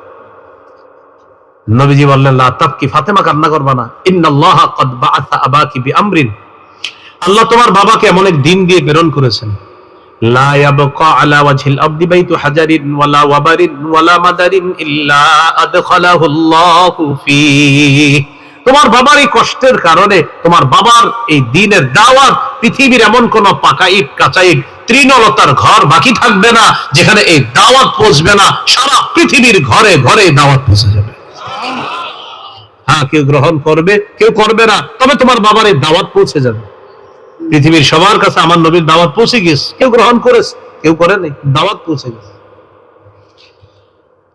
নবীজি বললেন, লা তাবকি, ফাতেমা কান্না করবা না, ইন্নাল্লাহা ক্বাদ বাআসা আবাকি বিআমরিন, আল্লাহ তোমার বাবাকে এমন এক দিন দিয়ে প্রেরণ করেছেন, লা ইয়াবকা আলা ওয়াজহিল আরদি বাইতু হাজারিন ওয়ালা ওয়াবারিন ওয়ালা মাদারিন ইল্লা আদখালাহুল্লাহু ফীহি। তোমার বাবার এই কষ্টের কারণে তোমার বাবার এই দ্বীনের দাওয়াত, পৃথিবীর এমন কোন পাকা ইট কাঁচা ইট তৃণলতার ঘর বাকি থাকবে না যেখানে এই দাওয়াত পৌঁছবে না। সারা পৃথিবীর ঘরে ঘরে দাওয়াত পৌঁছে যাবে। হ্যাঁ, কেউ গ্রহণ করবে, কেউ করবে না, তবে তোমার বাবার এই দাওয়াত পৌঁছে যাবে। পৃথিবীর সবার কাছে আমার নবীর দাওয়াত পৌঁছে গেছে, কেউ গ্রহণ করেছে, কেউ করেনি, দাওয়াত পৌঁছে গেছে।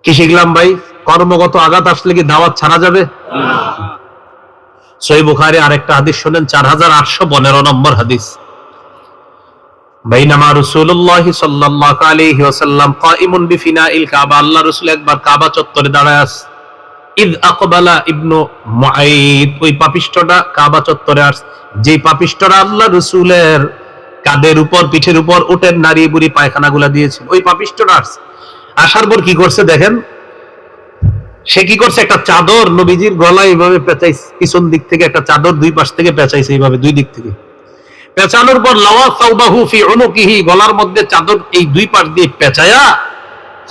কি শিখলাম ভাই? কর্মগত আঘাত আসলে কি দাওয়াত ছাড়া যাবে? সহিহ বুখারী আরেকটা হাদিস শুনেন, 4815 নম্বর হাদিস। বাইনামা রাসূলুল্লাহ সাল্লাল্লাহু আলাইহি ওয়াসাল্লাম কাইমুন বিফিনাইল কাবা, আল্লাহ রাসূল একবার কাবা চত্বরে দাঁড়ায় আছে। ইদ আকবালা ইবনু মুআইদ, ওই পাপিষ্ঠটা কাবা চত্বরে আসছে, যে পাপিষ্ঠরা আল্লাহ রাসূলের কাঁধের উপর পিঠের উপর উটের নারী বুড়ি পায়খানাগুলা দিয়েছিল, ওই পাপিষ্ঠটা আসছে। আসার পর কি করছে দেখেন, সে কি করছে, একটা চাদর নবীজির গলায় এইভাবে পেঁচাইছে, পিছন দিক থেকে একটা চাদর দুই পাশ থেকে পেঁচাইছে, এইভাবে দুই দিক থেকে পেঁচানোর পর লাওয়া সাওবাহু ফি উনুকিহি, গলার মধ্যে চাদর এই দুই পাশ দিয়ে পেঁচায়া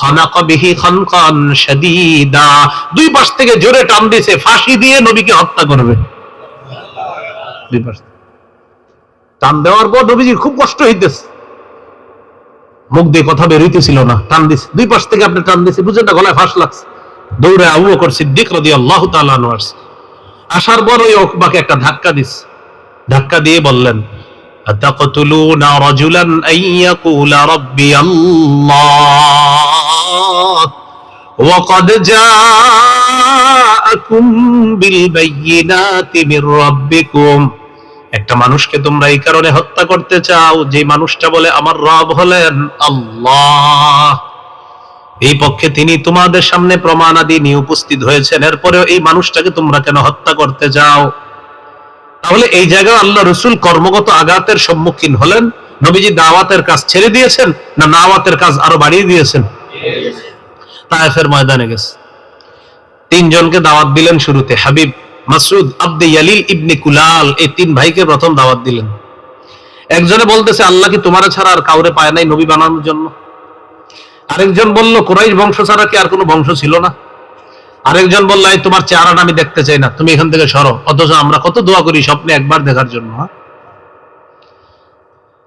খানাকা বিহি খানকান শাদীদা, দুই পাশ থেকে জোরে টান দিয়েছে, ফাঁসি দিয়ে নবীকে হত্যা করবে। দুই পাশ টান দেওয়ার পর নবীজির খুব কষ্ট হইতেছে, মুখ দিয়ে কথা বের হইতেছিল না, টান দিছে, দুই পাশ থেকে আপনি টান দিছে, বুঝেন না, গলায় ফাঁস লাগছে। দৌড়ে আবু বকর সিদ্দিক রাদিয়াল্লাহু তাআলা আনহু আসছে। আসার পর ওই উকবাকে একটা ধাক্কা দিছে, ধাক্কা দিয়ে বললেন, আতাকতুলুনা রাজুলান আইয়াকুলা রাব্বিয়াল্লাহ ওয়া ক্বাদ জাআকুম বিল বাইয়িনাতি মির রাব্বিকুম। একটা মানুষকে তোমরা এই কারণে হত্যা করতে চাও যে মানুষটা বলে আমার রব হলেন আল্লাহ, এই পক্ষে তিনি তোমাদের সামনে প্রমাণাদি নিয়ে উপস্থিত হয়েছেন, এরপরেও এই মানুষটাকে তোমরা কেন হত্যা করতে চাও? তাহলে এই জায়গায় আল্লাহ রসুল কর্মগত আঘাতের সম্মুখীন হলেন। নবীজি দাওয়াতের কাজ ছেড়ে দিয়েছেন না দাওয়াতের কাজ আরো বাড়িয়ে দিয়েছেন? তায়েফের ময়দানে গেছে, তিনজনকে দাওয়াত দিলেন শুরুতে, হাবিব, মাসউদ, আব্দে ইয়ালিল ইবনে কুলাল, এই তিন ভাইকে প্রথম দাওয়াত দিলেন। একজনে বলতেছে আল্লাহ কি তোমার ছাড়া আর কাউরে পায় নাই নবী বানানোর জন্য? আরেকজন বলল কুরাইশ বংশ ছাড়া কি আর কোনো বংশ ছিল না? আরেকজন বলল এই তোমার চেহারাটা আমি দেখতে চাই না, তুমি এখান থেকে সরো, অথচ আমরা কত দোয়া করি স্বপ্নে একবার দেখার জন্য।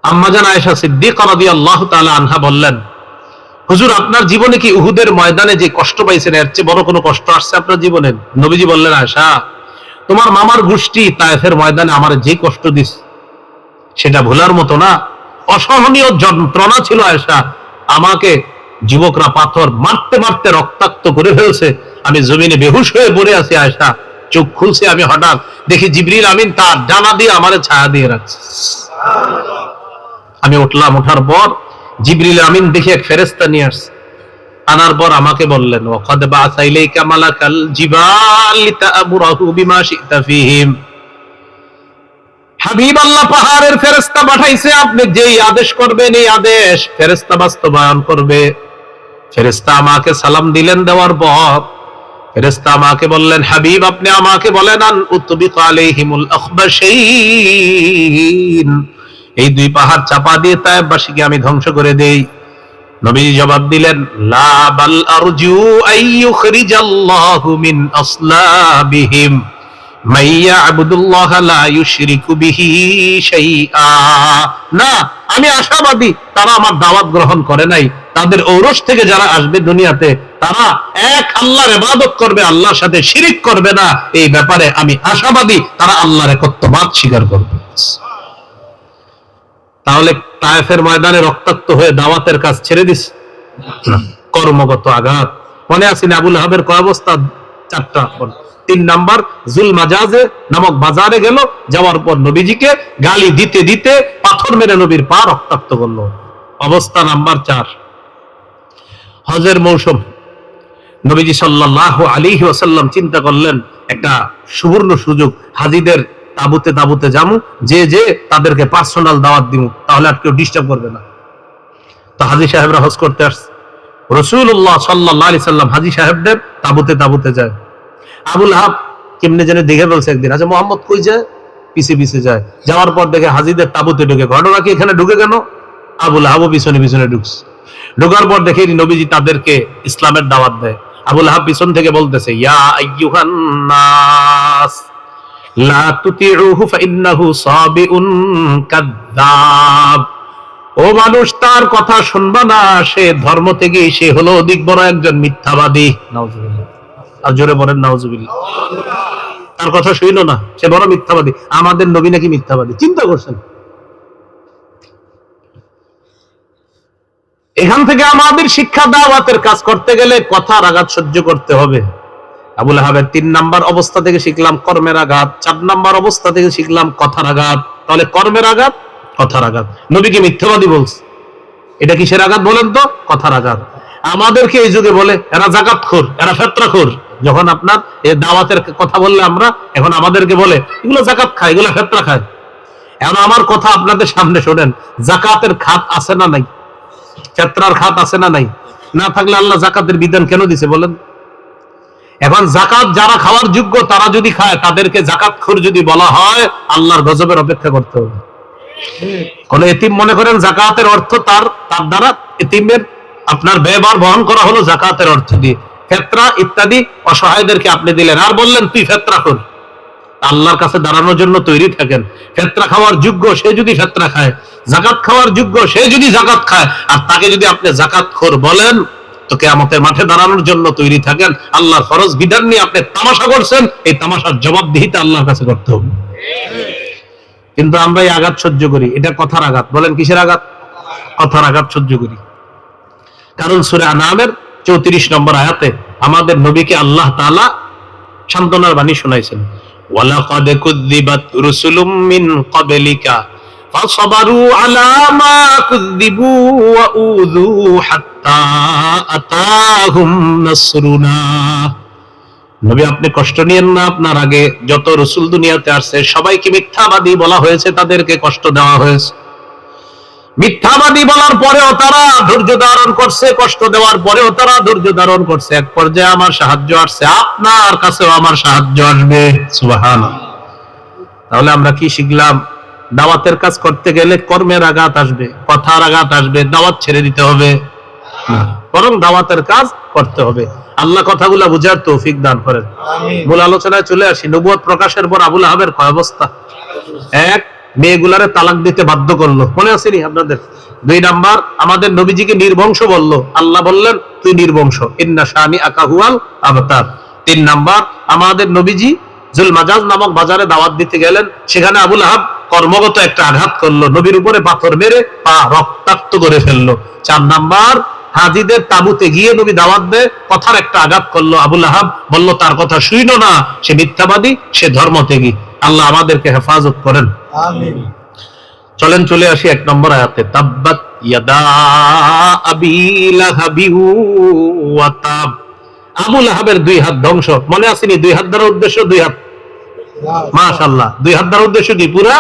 আম্মাজান আয়েশা সিদ্দিকা রাদিয়াল্লাহু তাআলা আনহা বললেন, হুজুর আপনার জীবনে কি উহুদের ময়দানে যে কষ্ট পাইছেন এর চেয়ে বড় কোনো কষ্ট আসছে আপনার জীবনে? নবীজি বললেন, আয়েশা তোমার মামার গোষ্ঠী তায়েফের ময়দানে আমার যে কষ্ট দিস সেটা ভোলার মতো না, অসহনীয় যন্ত্রণা ছিল আয়েশা। আমাকে যুবকরা পাথর মারতে মারতে রক্তাক্ত করে ফেলছে, আমি জমিনে বেহুশ হয়ে পড়ে আছি আয়েশা, চোখ খুলছে আমি হঠাৎ দেখি জিবরিল আমিন তার ডানা দিয়ে আমারে ছায়া দিয়ে রাখছে। আমি উঠলাম, ওঠার পর জিবরিল আমিন দেখি এক ফেরেশতা নিয়ে আসছে, আনার পর আমাকে বললেন ওয়াকাদ বাআসা ইলাইকা মালাকাল জিবাল লিতা'মুরাহু বিমা শি'তা ফীহিম। হাবিব আল্লাহ পাহাড়ের ফেরেশতা পাঠাইছে, আপনি যেই আদেশ করবেন এই আদেশ ফেরেশতা বাস্তবায়ন করবে। ফেরেশতা আমাকে সালাম দিলেন, দেওয়ার পর ফেরেশতা আমাকে বললেন, হাবিব আপনি আমাকে বলেন আন উতবিকা আলাইহিমুল আখবাশাইন, এই দুই পাহাড় চাপা দিয়ে তায়েফবাসীকে আমি ধ্বংস করে দেই। নবী জবাব দিলেন, লা বাল আরজু আইয়ুখরিজাল্লাহু মিন আসলাবিহিম মাইয়া আবুদুল্লাহ লা ইউশরিকু বিহি শাইআ। না, আমি আশাবাদী তারা আমার দাওয়াত গ্রহণ করে নাই, তাদের ঔরস থেকে যারা আসবে দুনিয়াতে তারা এক আল্লাহর ইবাদত করবে, আল্লাহর সাথে শিরিক করবে না, এই ব্যাপারে আমি আশাবাদী তারা আল্লাহর একত্ববাদ স্বীকার করবে। তাহলে তায়েফের ময়দানে রক্তাক্ত হয়ে দাওয়াতের কাজ ছেড়ে দিস? কর্মগত আঘাত। মনে আছে না আবুল আহাবের কয় অবস্থা? চারটা। 3 নাম্বার জুল মাজাজে নামক বাজারে গেল, যাওয়ার পর নবীজিকে গালি দিতে দিতে পাথর মেরে নবীর পা রক্তাক্ত করলো। অবস্থা নাম্বার 4, হজের মৌসুম। নবীজি সাল্লাল্লাহু আলাইহি ওয়াসাল্লাম চিন্তা করলেন একটা সুবর্ণ সুযোগ, হাজীদের তাবুতে তাবুতে যামু, যে যে তাদেরকে পার্সোনাল দাওয়াত দিমু, তাহলে আর কেউ ডিস্টার্ব করবে না। তো হাজী সাহেবরা হজ করতে আসছে, রাসূলুল্লাহ সাল্লাল্লাহু আলাইহি সাল্লাম হাজী সাহেবদের তাবুতে তাবুতে যায়। আবুল আহাব কেমনে যেন দেখে বলছে একদিন, আচ্ছা মোহাম্মদ কই যায়? পিছে পিছে যায়, যাওয়ার পর দেখে হাজীদের তাবুতে ঢুকে। ঘটনা কি এখানে ঢুকে কেন? আবুল আহাবও পিছনে পিছনে ঢুকছে। ঢোকার পর দেখে নবীজি তাদেরকে ইসলামের দাওয়াত দেয়। আবুল আহাব পিছন থেকে বলতেছে, ইয়া আইয়ুহান নাস লা তুতিউহু ফাইন্নাহু সাবিউন কাযযাব। ও মানুষ, তার কথা শুনবা না, সে ধর্ম থেকে সে হলো অধিক বড় একজন মিথ্যাবাদী। নাউজুবিল্লাহ। আর জোরে বলেন নাউজুবিল্লাহ। তার কথা শুইনো না, সে বড় মিথ্যাবাদী। আমাদের নবী নাকি মিথ্যাবাদী? চিন্তা করছেন? এখান থেকে আমাদের শিক্ষা, দাওয়াতের কাজ করতে গেলে কথার আঘাত সহ্য করতে হবে। আবুল আহাবের 3 নাম্বার অবস্থা থেকে শিখলাম কর্মের আঘাত, 4 নাম্বার অবস্থা থেকে শিখলাম কথার আঘাত। তাহলে কর্মের আঘাত, কথার আঘাত। নবীকে মিথ্যাবাদী বলছে, এটা কিসের আঘাত বলেন তো? কথার আঘাত। আমাদেরকে এই যুগে বলে এরা যাকাতখোর, এরা ফেতরাখোর। যখন আপনার এই দাওয়াতের কথা বললে আমরা, এখন আমাদেরকে বলে এগুলো যাকাত খায়, এগুলো ফেতরা খায়। এখন আমার কথা আপনাদের সামনে শোনেন, যাকাতের খাত আছে না নাই? ফেতরার খাত আছে না নাই? না থাকলে আল্লাহ যাকাতের বিধান কেন দিছে বলেন? এখন যাকাত যারা খাওয়ার যোগ্য তারা যদি খায়, তাদেরকে যাকাতখোর যদি বলা হয়, আল্লাহর গজবের অপেক্ষা করতে হবে। কোন এতিম মনে করেন যাকাতের অর্থ তার দ্বারা এতিমের আপনার ব্যয়ভার বহন করা হলো যাকাতের অর্থ দিয়ে। ফেতরা ইত্যাদি অসহায়দেরকে আপনি দিলেন আর বললেন তুই ফেতরাখোর, আল্লাহর কাছে দাঁড়ানোর জন্য তৈরি থাকেন। ফেতরা খাওয়ার যোগ্য সে যদি ফেতরা খায়, যাকাত খাওয়ার যোগ্য সে যদি যাকাত খায়, আর তাকে যদি আপনি যাকাতখোর বলেন, তো কিয়ামতের মাঠে দাঁড়ানোর জন্য তৈরি থাকেন। আল্লাহর ফরজ বিধান নিয়ে আপনি তামাশা করছেন, এই তামাশার জবাবদিহিতা আল্লাহর কাছে করতে হবে। কিন্তু আমরা এই আঘাত সহ্য করি, এটা কথার আঘাত। বলেন কিসের আঘাত? কথার আঘাত সহ্য করি। কারণ সূরা আনামের 34 নম্বর আয়াতে আমাদের নবীকে আল্লাহ তাআলা সান্ত্বনার বাণী শোনাইছেন, ওয়ালাকাদ কুযযিবাত রুসুলুম মিন ক্বাবলিকা ফাসবারু আলা মা কুযযিবু ওয়া উযু হাত্তা আতাহুম নাসরুনা। নবী আপনি কষ্ট নিয়েন না, আপনার আগে যত রাসূল দুনিয়াতে আসছে সবাইকে মিথ্যাবাদী বলা হয়েছে, তাদেরকে কষ্ট দেওয়া হয়েছে। মিথ্যাবাদী বলার পরেও তারা ধৈর্য ধারণ করছে, কষ্ট দেওয়ার পরেও তারা ধৈর্য ধারণ করছে। এক পর্যায়ে আমার সাহায্য আসছে, আপনার কাছেও আমার সাহায্য আসবে। সুবহানাল্লাহ। তাহলে আমরা কি শিখলাম? দাওয়াতের কাজ করতে গেলে কর্মের আঘাত আসবে, কথার আঘাত আসবে, দাওয়াত ছেড়ে দিতে হবে না, বরং দাওয়াতের কাজ করতে হবে। আল্লাহ কথাগুলা বুঝার তৌফিক দান করেন। মূল আলোচনায় চলে আসি। নবুয়ত প্রকাশের পর আবু লাহাবের কয় অবস্থা? এক, মেয়েগুলারে তালাক দিতে বাধ্য করলো, মনে আছে নি আপনাদের? 2 নাম্বার, আমাদের নবীজিকে নির্বংশ বললো, আল্লাহ বললেন তুই নির্বংশ, ইন্না শানি আকা হুয়াল আবতার। 3 নাম্বার, আমাদের নবীজি জুল মাজাজ নামক বাজারে দাওয়াত দিতে গেলেন, সেখানে আবু লাহাব কর্মগত একটা আঘাত করলো, নবীর উপরে পাথর মেরে পা রক্তাক্ত করে ফেললো। 4 নাম্বার, হাজিদের তাবুতে গিয়ে নবী দাওয়াত দেয়, কথার একটা আঘাত করলো, আবু লাহাব বলল তার কথা শুইনো না, সে মিথ্যাবাদী, সে ধর্মত্যাগী। আল্লাহ আমাদেরকে হেফাজত করেন, আমিন। চলেন চলে আসি 1 নম্বর আয়াতে, তাব্বাত ইয়াদা আবি লাহাবি ওয়া তাব। আবু লাহাবের 2 হাত ধ্বংস, মনে আছে নি? 2 হাত দ্বারা উদ্দেশ্য 2 হাত, মাশাআল্লাহ। 2 হাত দ্বারা উদ্দেশ্য কি? পুরা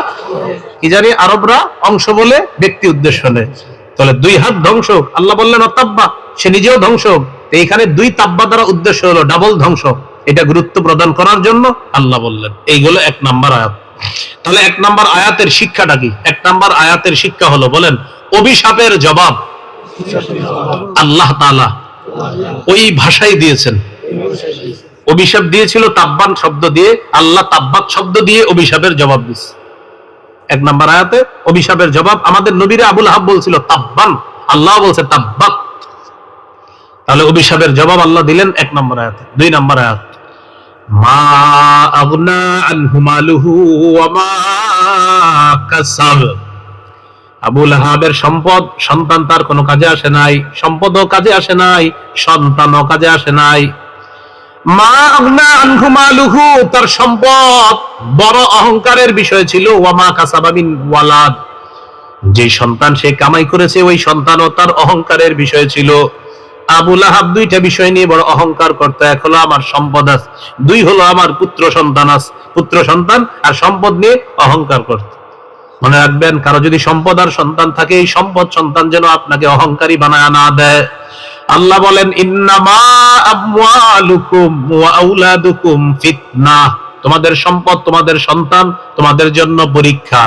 কি জানি আরবরা অংশ বলে ব্যক্তি উদ্দেশ্য নেয়। তাহলে 2 হাত ধ্বংস, আল্লাহ বললেন অতাব্বা, সে নিজেও ধ্বংস। এইখানে 2 তাব্বা দ্বারা উদ্দেশ্য হলো ডাবল ধ্বংস, এটা গুরুত্ব প্রদান করার জন্য আল্লাহ বললেন। এইগুলো 1 নম্বর আয়াত। তাহলে 1 নম্বর আয়াতের শিক্ষাটা কি? 1 নম্বর আয়াতের শিক্ষা হলো, বলেন, অভিশাপের জবাব আল্লাহ তাআলা ওই ভাষায় দিয়েছেন। অভিশাপ দিয়েছিল তাব্বান শব্দ দিয়ে, আল্লাহ তাব্বাত শব্দ দিয়ে অভিশাপের জবাব দিয়েছে। 1 নম্বর আয়াতে অভিশাপের জবাব, আমাদের নবীরে আবু লাহাব বলছিল তাব্বান, আল্লাহ বলছে তাব্বাত। তাহলে অভিশাপের জবাব আল্লাহ দিলেন 1 নম্বর আয়াতে। 2 নম্বর আয়াত, মা আগনা আনহু মালুহু ওয়া মা কাসাব। আবু লাহাবের সম্পদ, সন্তান তার কোনো কাজে আসে নাই, সম্পদও কাজে আসে নাই, সন্তানও কাজে আসে নাই। মা আগনা আনহু মালুহু, তার সম্পদ বড় অহংকারের বিষয় ছিল। ওয়া মা কাসাবা মিন ওয়ালাদ, যে সন্তান সে কামাই করেছে ওই সন্তানও তার অহংকারের বিষয় ছিল। আবু লাহাব 2টা বিষয় নিয়ে বড় অহংকার করত। 1 হলো আমার সম্পদ আছে, 2 হলো আমার পুত্র সন্তান আছে। পুত্র সন্তান আর সম্পদ নিয়ে অহংকার করত। মনে রাখবেন, কারো যদি সম্পদ আর সন্তান থাকে, এই সম্পদ সন্তান যেন আপনাকে অহংকারী বানায় না দেয়। আল্লাহ বলেন, ইন্নামা আমওয়ালুকুম ওয়া আওলাদুকুম ফিতনাহ, তোমাদের সম্পদ, তোমাদের সন্তান তোমাদের জন্য পরীক্ষা।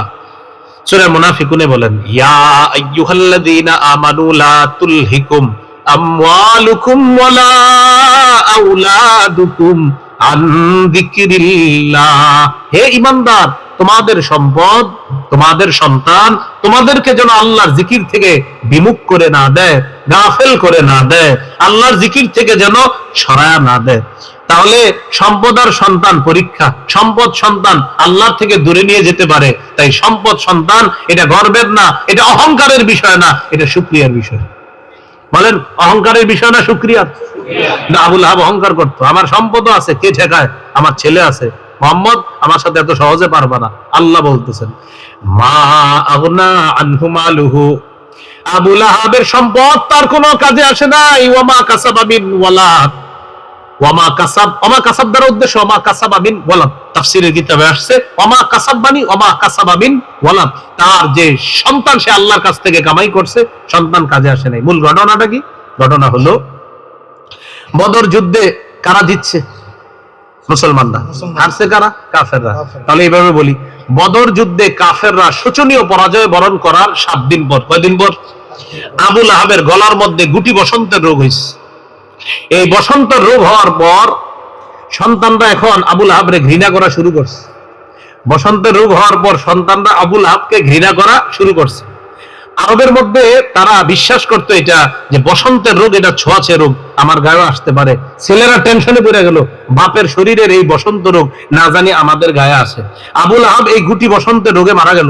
সূরা মুনাফিকুনে বলেন, ইয়া আইয়ুহাল্লাযীনা আমানু লা তুলহিকুম আমওয়ালুকুম ওয়ালা আওলাদুকুম আন যিকরিল্লাহ। হে ঈমানদার, তোমাদের সম্পদ, তোমাদের সন্তান তোমাদেরকে যেন আল্লাহর জিকির থেকে বিমুখ করে না দেয়, গাফেল করে না দেয়, আল্লাহর জিকির থেকে যেন সরায়া না দেয়। তাহলে সম্পদ আর সন্তান পরীক্ষা। সম্পদ সন্তান আল্লাহর থেকে দূরে নিয়ে যেতে পারে। তাই সম্পদ সন্তান এটা গর্বের না, এটা অহংকারের বিষয় না, এটা শুকরিয়ার বিষয়। বলেন, অহংকারের বিষয় না শুকরিয়ার? না, আবু লাহাব অহংকার করতো, আমার সম্পদও আছে, কে ঠেকায়, আমার ছেলে আছে, মোহাম্মদ আমার সাথে এত সহজে পারবে না। আল্লাহ বলতেছেন, মা আগনা আনহু মালুহু, আবু লাহাবের সম্পদ তার কোনো কাজে আসে নাই। ওয়া মা কাসাবা মিন ওয়ালাদ, ওয়া মা কাসাব, ওয়া মা কাসাব দ্বারা উদ্দেশ্য ওয়া মা কাসাবা মিন ওয়ালাদ। তাফসীরের কিতাবে আসছে ওয়া মা কাসাব মানে ওয়া মা কাসাবা মিন ওয়ালাদ, তার যে সন্তান সে আল্লাহর কাছ থেকে কামাই করছে, সন্তান কাজে আসে নাই। মূল ঘটনাটা কি? ঘটনা হলো, বদর যুদ্ধে কারা জিতছে? মুসলমানরা। হারছে কারা? কাফেররা। তাহলে এইভাবে বলি, বদর যুদ্ধে কাফেররা শোচনীয় পরাজয় বরণ করার 7 দিন পর, কয়দিন পর? আবু লাহাবের গলার মধ্যে গুটি বসন্তের রোগ হয়েছে। এই বসন্ত রোগ হওয়ার পর সন্তানরা এখন আবু লাহাবরে ঘৃণা করা শুরু করছে। বসন্তের রোগ হওয়ার পর সন্তানরা আবুল আহাবকে ঘৃণা করা শুরু করছে। আরবের মধ্যে তারা বিশ্বাস করতো এটা যে বসন্তের রোগ, এটা ছোঁয়াচে রোগ, আমার গায়ে আসতে পারে। ছেলেরা টেনশনে পড়ে গেল, বাপের শরীরের এই বসন্ত রোগ না জানি আমাদের গায়ে আসে। আবুল আহাব এই গুটি বসন্তের রোগে মারা গেল।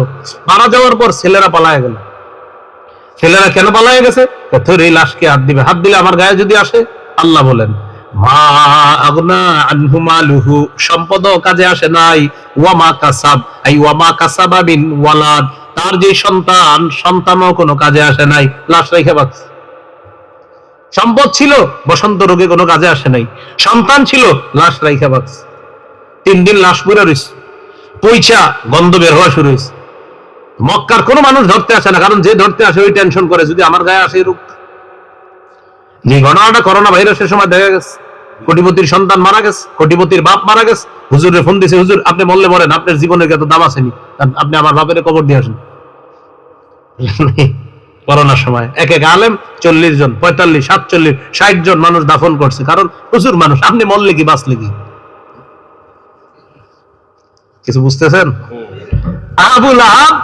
মারা যাওয়ার পর ছেলেরা পালায় গেল। ছেলেরা কেন পালায় গেছে? তোর এই লাশকে হাত দিবে, হাত দিলে আমার গায়ে যদি আসে। আল্লাহ বলেন মা আগনা আনহু মালুহু, সম্পদও কাজে আসে নাই, ওয়ামা কাসাব আই ওয়ামা কাসাবা বিন ওয়ালাদ, তার যে সন্তান, সন্তানও কোনো কাজে আসে নাই, লাশ রেখে বাঁচছে। সম্পদ ছিল, বসন্ত রোগে কোনো কাজে আসে নাই। সন্তান ছিল, লাশ রেখে বাঁচছে। 3 দিন লাশ পুড়ে রয়েছে, পয়সা গন্ধ বের হওয়া শুরু হয়েছে। মক্কার কোনো মানুষ ধরতে আসে না, কারণ যে ধরতে আসে ওই টেনশন করে যদি আমার গায়ে আসে রোগ। যে ঘটনাটা করোনা ভাইরাসের সময় দেখা গেছে, কোটিপতির সন্তান মারা গেছে, কোটিপতির বাপ মারা গেছে, হুজুরের ফোন দিছে, হুজুর আপনি মরলে মরেন, আপনার জীবনের কত দাম আসেনি, আপনি আমার বাপের কবর দিয়ে আসেন। করোনার সময় এক এক আলেম 40 জন, 45, 47, 60 জন মানুষ দাফন করছে, কারণ প্রচুর মানুষ। আপনি মরলে কি বাঁচলে কি? কিছু বুঝতেছেন? আবুল আহাব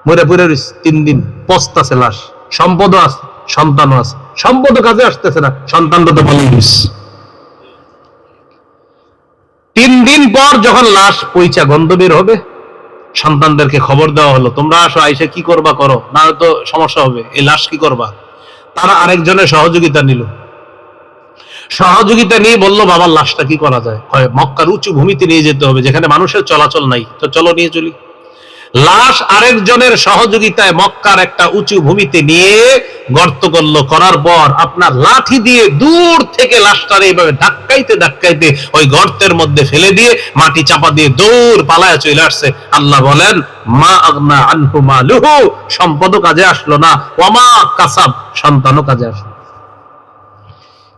মরে পড়ে 3 দিন পস্তাছে লাশ। সম্পদও আছে, সন্তানও আছে, সম্পদ কাজে আসতেছে না, সন্তানটা তো বলে দিস। 3 দিন পর যখন লাশ পয়সা গন্ধ বের হবে, সন্তানদেরকে খবর দেওয়া হলো, তোমরা আসো, আইসে কি করবা করো, না হয়তো সমস্যা হবে, এই লাশ কি করবা। তারা আরেকজনের সহযোগিতা নিল। সহযোগিতা নিয়ে বললো বাবার লাশটা কি করা যায়। মক্কার উঁচু ভূমিতে নিয়ে যেতে হবে, যেখানে মানুষের চলাচল নাই, তো চলো নিয়ে চলি। লাশ আরেকজনের সহযোগিতায় মক্কার একটা উঁচু ভূমিতে নিয়ে গর্ত করলো। করার পর আপনার লাঠি দিয়ে দূর থেকে লাশটারে এইভাবে ধাক্কাইতে ধাক্কাইতে ওই গর্তের মধ্যে ফেলে দিয়ে মাটি চাপা দিয়ে দৌড় পালায় চলে আসছে। আল্লাহ বলেন মা আগনা আনহু মালুহু, সম্পদও কাজে আসলো না, ওয়ামা কাসাব, সন্তানও কাজে আসলো।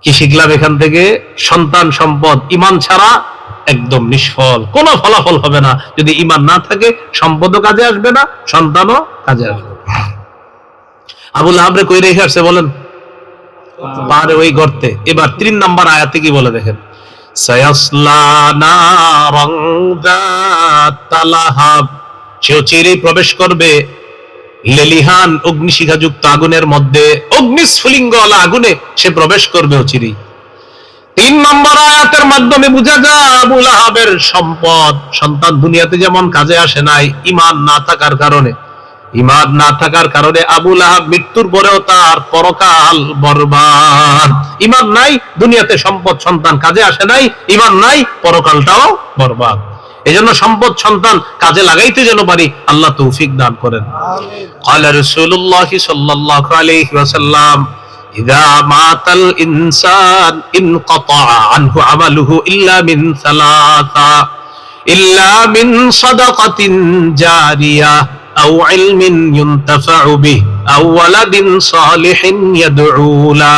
কি শিখলাম এখান থেকে? সন্তান সম্পদ ঈমান ছাড়া একদম নিষ্ফল, কোনো ফলাফল হবে না। যদি ঈমান না থাকে, সম্পদও কাজে আসবে না, সন্তানও কাজে আসবে। আবুল আহাব রে কই রেখে আসছে বলেন? পারে ওই গর্তে। এবার 3 নাম্বার আয়াতে কি বলে দেখেন, সায়াসলা নারান যাতা লাহাব, সে চিরেই প্রবেশ করবে লেলিহান অগ্নিশিখাযুক্ত আগুনের মধ্যে, অগ্নিস্ফুলিঙ্গওয়ালা আগুনে সে প্রবেশ করবে অচিরেই। 3 নম্বর আয়াতের মাধ্যমে বোঝা যায় আবুল আহাবের সম্পদ, সন্তান দুনিয়াতে যেমন কাজে আসে নাই, ঈমান না থাকার কারণে। ঈমান না থাকার কারণে আবুল আহাব মৃত্যুর পরেও তার পরকাল বরবাদ। ঈমান নাই, দুনিয়াতে সম্পদ সন্তান কাজে আসে নাই, ঈমান নাই, পরকালটাও বরবাদ। এজন্য সম্পদ সন্তান কাজে লাগাইতে যেন পারি, আল্লাহ তৌফিক দান করেন। আমিন। ক্বালা রাসূলুল্লাহ সাল্লাল্লাহু আলাইহি ওয়াসাল্লাম ইযা মাতাল ইনসান ইনকাতা আনহু আমালুহু ইল্লা মিন সালাসা, ইল্লা মিন সাদাকাতিন জারিয়া আও ইলমিন ইউনতাফাউ বিহি আও ওয়ালাদিন সালিহিন ইয়াদউ লা।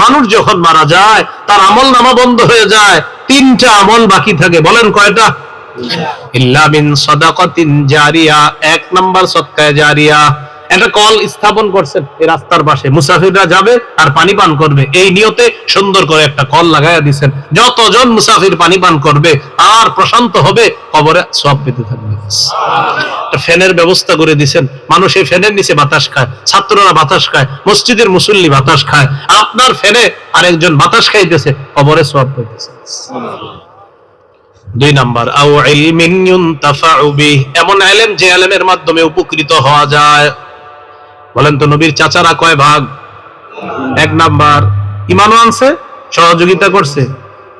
মানুষ যখন মারা যায় তার আমলনামা বন্ধ হয়ে যায়, 3টা আমল বাকি থাকে। বলেন কয়টা? ইল্লা মিন সাদাকাতিন জারিয়া, 1 নাম্বার সদকায়ে জারিয়া। একটা কল স্থাপন করছেন এই রাস্তার পাশে, মুসাফিররা যাবে আর পানি পান করবে, এই নিয়তে সুন্দর করে একটা কল লাগাইয়া দিবেন। যতজন মুসাফির পানি পান করবে আর প্রশান্ত হবে, কবরে সওয়াব পেতে থাকবে। সুবহানাল্লাহ। ফ্যানের ব্যবস্থা করে দিবেন, মানুষ এই ফ্যানের নিচে বাতাস খায়, ছাত্ররা বাতাস খায়, মসজিদের মুসল্লি বাতাস খায়, আপনার ফ্যানে আরেকজন বাতাস খাইতেছে, কবরে সওয়াব পাইতেছে। সুবহানাল্লাহ। 2 নাম্বার আও ইলমিন ইউনতাফাউ বিহি, এমন ইলম যে ইলমের মাধ্যমে উপকৃত হওয়া যায়। বলেন তো নবীর চাচারা কয় ভাগ? 1 নাম্বার। ঈমানও আনছে, সহযোগিতা করছে।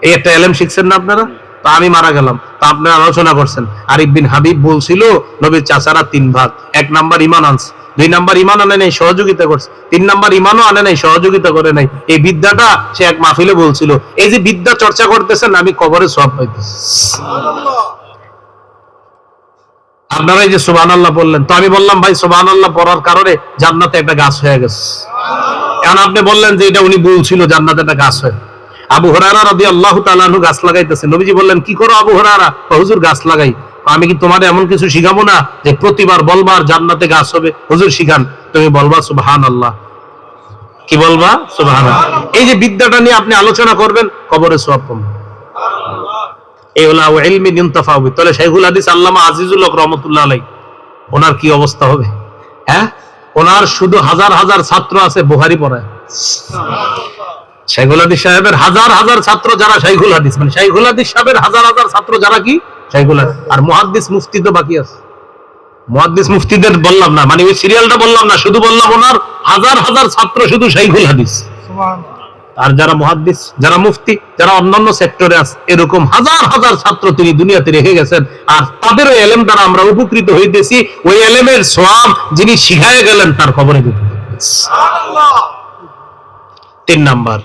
এই একটা ইলম শিখছেন না আপনারা? তো আমি মারা গেলাম, তো আপনারা আলোচনা করছেন। আরিফ বিন হাবিব বলছিল নবীর চাচারা 3 ভাগ। 1 নাম্বার ঈমান আনছে, 2 নাম্বার ঈমান আনে নাই, সহযোগিতা করছে, 3 নাম্বার ঈমানও আনে নাই, সহযোগিতা করে নাই। এই বিদ্যাটা সে এক মাহফিলে বলছিল, এই যে বিদ্যা চর্চা করতেছেন আমি কবরে সওয়াব পাইতেছি। সুবহানাল্লাহ। আপনারা এই যে সুবহানাল্লাহ বললেন, তো আমি বললাম ভাই সুবহানাল্লাহ পড়ার কারণে জান্নাতে একটা গাছ হয়ে গেছে। এখন আপনি বললেন যে এটা উনি বলছিল জান্নাতে একটা গাছ হয়। আবু হুরায়রা রাদিয়াল্লাহু তাআলা আনহু গাছ লাগাইতেছে, নবীজি বললেন কি করো আবু হুরায়রা? হুজুর গাছ লাগাই। আমি কি তোমার এমন কিছু শিখাবো না যে প্রতিবার বলবার জান্নাতে গাছ হবে? হুজুর শিখান। তুমি বলবা সুবহানাল্লাহ। কি বলবা? সুবহানাল্লাহ। এই যে বিদ্যাটা নিয়ে আপনি আলোচনা করবেন, কবরে সওয়াব পাবেন। এই হলো ইলমি ইউনতাফা বিহি। তাহলে শাইখুল হাদিস আল্লামা আজিজুল হক রহমাতুল্লাহ আলাইহি, ওনার কি অবস্থা হবে? হ্যাঁ, ওনার শুধু হাজার হাজার ছাত্র আছে বুখারী পড়ায়। শাইখুল হাদিস সাহেবের হাজার হাজার ছাত্র যারা শাইখুল হাদিস, মানে শাইখুল হাদিস সাহেবের হাজার হাজার ছাত্র যারা কি শাইখুল হাদিস। আর মুহাদ্দিস মুফতি তো বাকি আছে। মুহাদ্দিস মুফতিদের বললাম না, মানে ওই সিরিয়ালটা বললাম না, শুধু বললাম ওনার হাজার হাজার ছাত্র শুধু শাইখুল হাদিস। আর যারা মুহাদ্দিস, যারা মুফতি, যারা অন্যান্য সেক্টরে আছে, এরকম হাজার হাজার ছাত্র তিনি দুনিয়াতে রেখে গেছেন। আর তাদের ওই এলেম দ্বারা আমরা উপকৃত হইতেছি। ওই এলেমের সওয়াব যিনি শিখায় গেলেন তার খবরে দিতে। তিন নাম্বার,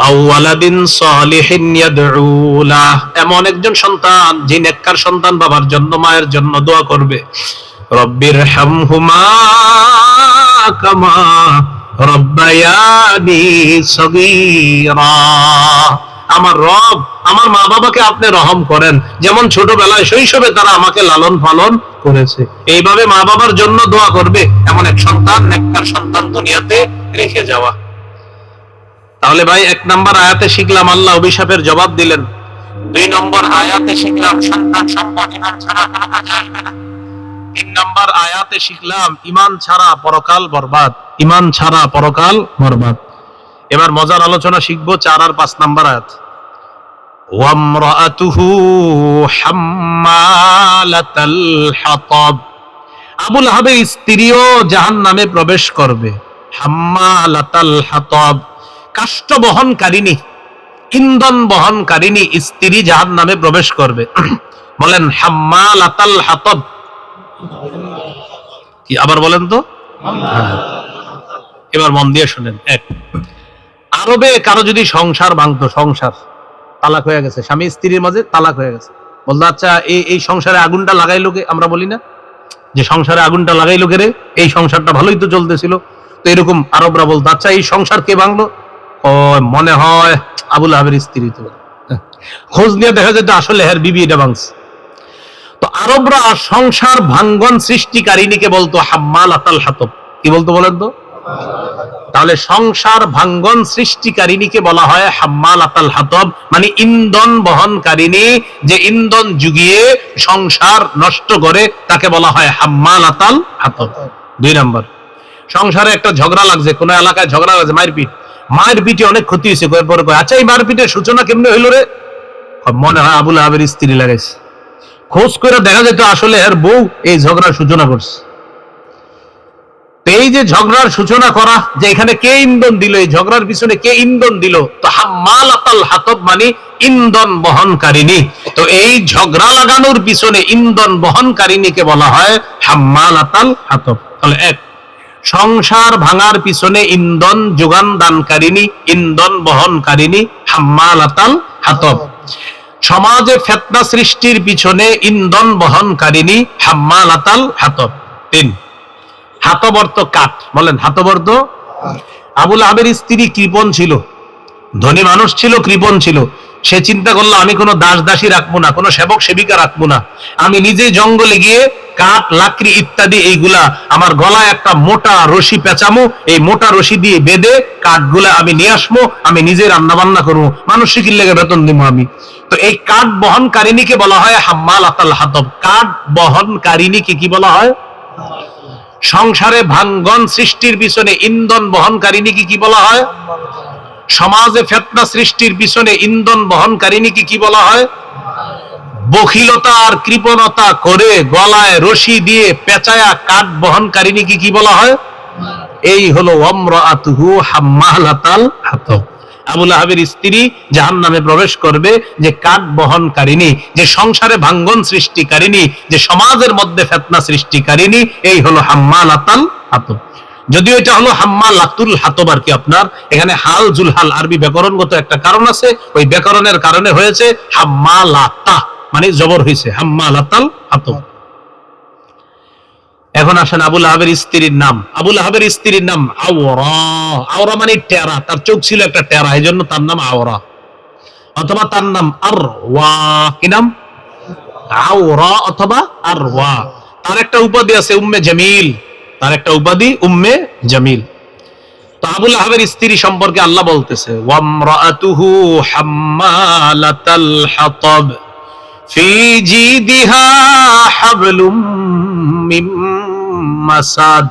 আওয়ালাদিন সালিহিন ইয়াদউ লাহ, এমন একজন সন্তান যে নেককার সন্তান, বাবার জন্য মায়ের জন্য দোয়া করবে, রব্বিরহামহুমা কামা রব্বায়ানি সগীরা, আমার রব আমার মা বাবাকে আপনি রহম করেন যেমন ছোটবেলায় শৈশবে তারা আমাকে লালন পালন করেছে। এইভাবে মা বাবার জন্য দোয়া করবে এমন এক সন্তান, নেককার সন্তান দুনিয়াতে রেখে যাওয়া। তাহলে ভাই, এক নম্বর আয়াতে শিখলাম আল্লাহ অভিশাপের জবাব দিলেন। দুই নম্বর আয়াতে শিখলাম সন্তান সম্পদ ইমান ছাড়া কোনো কাজে আসবে না। তিন নম্বর আয়াতে শিখলাম ইমান ছাড়া পরকাল বরবাদ, ইমান ছাড়া পরকাল বরবাদ। এবার মজার আলোচনা শিখবো 4 আর 5 নম্বর আয়াত। ওয়ামরাআতুহু হাম্মালাতাল হাতাব, আবু লাহাবের স্ত্রীও জাহান্নামে প্রবেশ করবে। হাম্মালাতাল হাতাব, কাষ্ঠ বহনকারিণী, ইন্ধন বহনকারিণী স্ত্রী জাহান্নামে প্রবেশ করবে। বলেন হাম্মালাতাল হাতাব কি? আবার বলেন তো। এবার মন দিয়ে শুনেন। এক, আরবে কারো যদি সংসার ভাঙতো, সংসার তালাক হয়ে গেছে, স্বামী স্ত্রীর মাঝে তালাক হয়ে গেছে, বলতো আচ্ছা এই সংসারে আগুনটা লাগাইলো কে? আমরা বলি না যে সংসারে আগুনটা লাগাইলো কে রে? এই সংসারটা ভালোই তো চলতেছিল। তো এরকম আরবরা বলতো আচ্ছা এই সংসার কে ভাঙলো? মনে হয় আবু লাহাবের স্ত্রী। তো খোঁজ নিয়ে দেখা যেত আসলে হের বিবি এটা ভাঙছে। তো আরবরা সংসার ভাঙ্গন সৃষ্টিকারিণীকে বলতো হাম্মালাতাল হাতাব। কি বলতো বলেন তো? তাহলে সংসার ভাঙ্গন সৃষ্টিকারিণীকে বলা হয় হাম্মালাতাল হাতাব, মানে ইন্ধন বহনকারিণী, যে ইন্ধন জুগিয়ে সংসার নষ্ট করে তাকে বলা হয় হাম্মালাতাল হাতাব। 2 নম্বর, সংসারে একটা ঝগড়া লাগছে, কোন এলাকায় ঝগড়া লাগছে, মায়ের পিঠে অনেক ক্ষতি হয়েছে। পরে কয় আচ্ছা এই মায়ের পিঠের সূচনা কেমনে হইল রে? মনে হয় আবু লাহাবের স্ত্রী লাগাইছে। খোঁজ করে দেখা যেত আসলে এর বউ এই ঝগড়ার সূচনা করছে। এই যে ঝগড়ার সূচনা করা, যে এখানে কে ইন্ধন দিল, এই ঝগড়ার পিছনে কে ইন্ধন দিল? তো হাম্মালাতাল হাতাব মানে ইন্ধন বহনকারিণী। তো এই ঝগড়া লাগানোর পিছনে ইন্ধন বহনকারিণীকে বলা হয় হাম্মালাতাল হাতাব। তাহলে এক, সংসার ভাঙার পিছনে ইন্ধন যোগান দানকারিণী, ইন্ধন বহনকারিণী হাম্মালাতাল হাতাব। সমাজে ফিতনা সৃষ্টির পিছনে ইন্ধন বহনকারিণী হাম্মালাতাল হাতাব। 3, হাতাব অর্থ কাঠ। বলেন হাতাব অর্থ। আবু লাহাবের স্ত্রী কৃপণ ছিল, ধনী মানুষ ছিল, কৃপণ ছিল। সে চিন্তা করলো আমি কোনো দাস দাসী রাখবো না, কোনো সেবক সেবিকা রাখবো না, আমি নিজেই জঙ্গলে গিয়ে কাঠ লাকড়ি ইত্যাদি এইগুলা আমার গলায় একটা মোটা রশি পেঁচামো, এই মোটা রশি দিয়ে বেঁধে কাঠগুলা আমি নিয়ে আসবো, আমি নিজে রান্না বান্না করবো, মানুষ শিখির লেগে বেতন দিব আমি। তো এই কাঠ বহনকারিণীকে বলা হয় হাম্মালাতাল হাতাব। কাঠ বহনকারিণীকে কি বলা হয়? সংসারে ভাঙ্গন সৃষ্টির পিছনে ইন্ধন বহনকারিণীকে কি বলা হয়? সমাজে ফিতনা সৃষ্টির পিছনে ইন্ধন বহনকারিণীকে কি বলা হয়? বখিলতা আর কৃপণতা করে গলায় রশি দিয়ে পেঁচায়া কাঠ বহনকারিণীকে কি বলা হয়? এই হলো ওয়ামরাআতুহু হাম্মালাতাল হাতাব। আবু লাহাবের স্ত্রী জাহান্নামে প্রবেশ করবে, যে কাঠ বহনকারিণী, যে সংসারে ভাঙ্গন সৃষ্টিকারিণী, যে সমাজের মধ্যে ফিতনা সৃষ্টিকারিণী, এই হলো হাম্মালাতাল হাতাব। যদিও এটা হলো হাম্মালাতুল হাতাব আর কি, আপনার এখানে হাল জুলহাল আরবি ব্যাকরণগত একটা কারণ আছে, ওই ব্যাকরণের কারণে হয়েছে হাম্মালাতা, মানে জবর হয়েছে হাম্মালাতাল হাতাব। এখন আসেন আবু লাহাবের স্ত্রীর নাম। আবু লাহাবের স্ত্রীর নাম আওরা। আওরা মানে টেরা, তার চোখ ছিল একটা টেরা, এই জন্য তার নাম আওরা। অথবা তার নাম আরওয়া। কি নাম? আওরা অথবা আরওয়া। তার একটা উপাধি আছে উম্মে জামিল, তার একটা উপাধি উম্মে জামিল। তো আবু লাহাবের স্ত্রী সম্পর্কে আল্লাহ বলতেছে ওয়ামরাআতুহু হাম্মালাতাল হাতাব ফি জিদিহা হাবলুম মিন মাসাদ।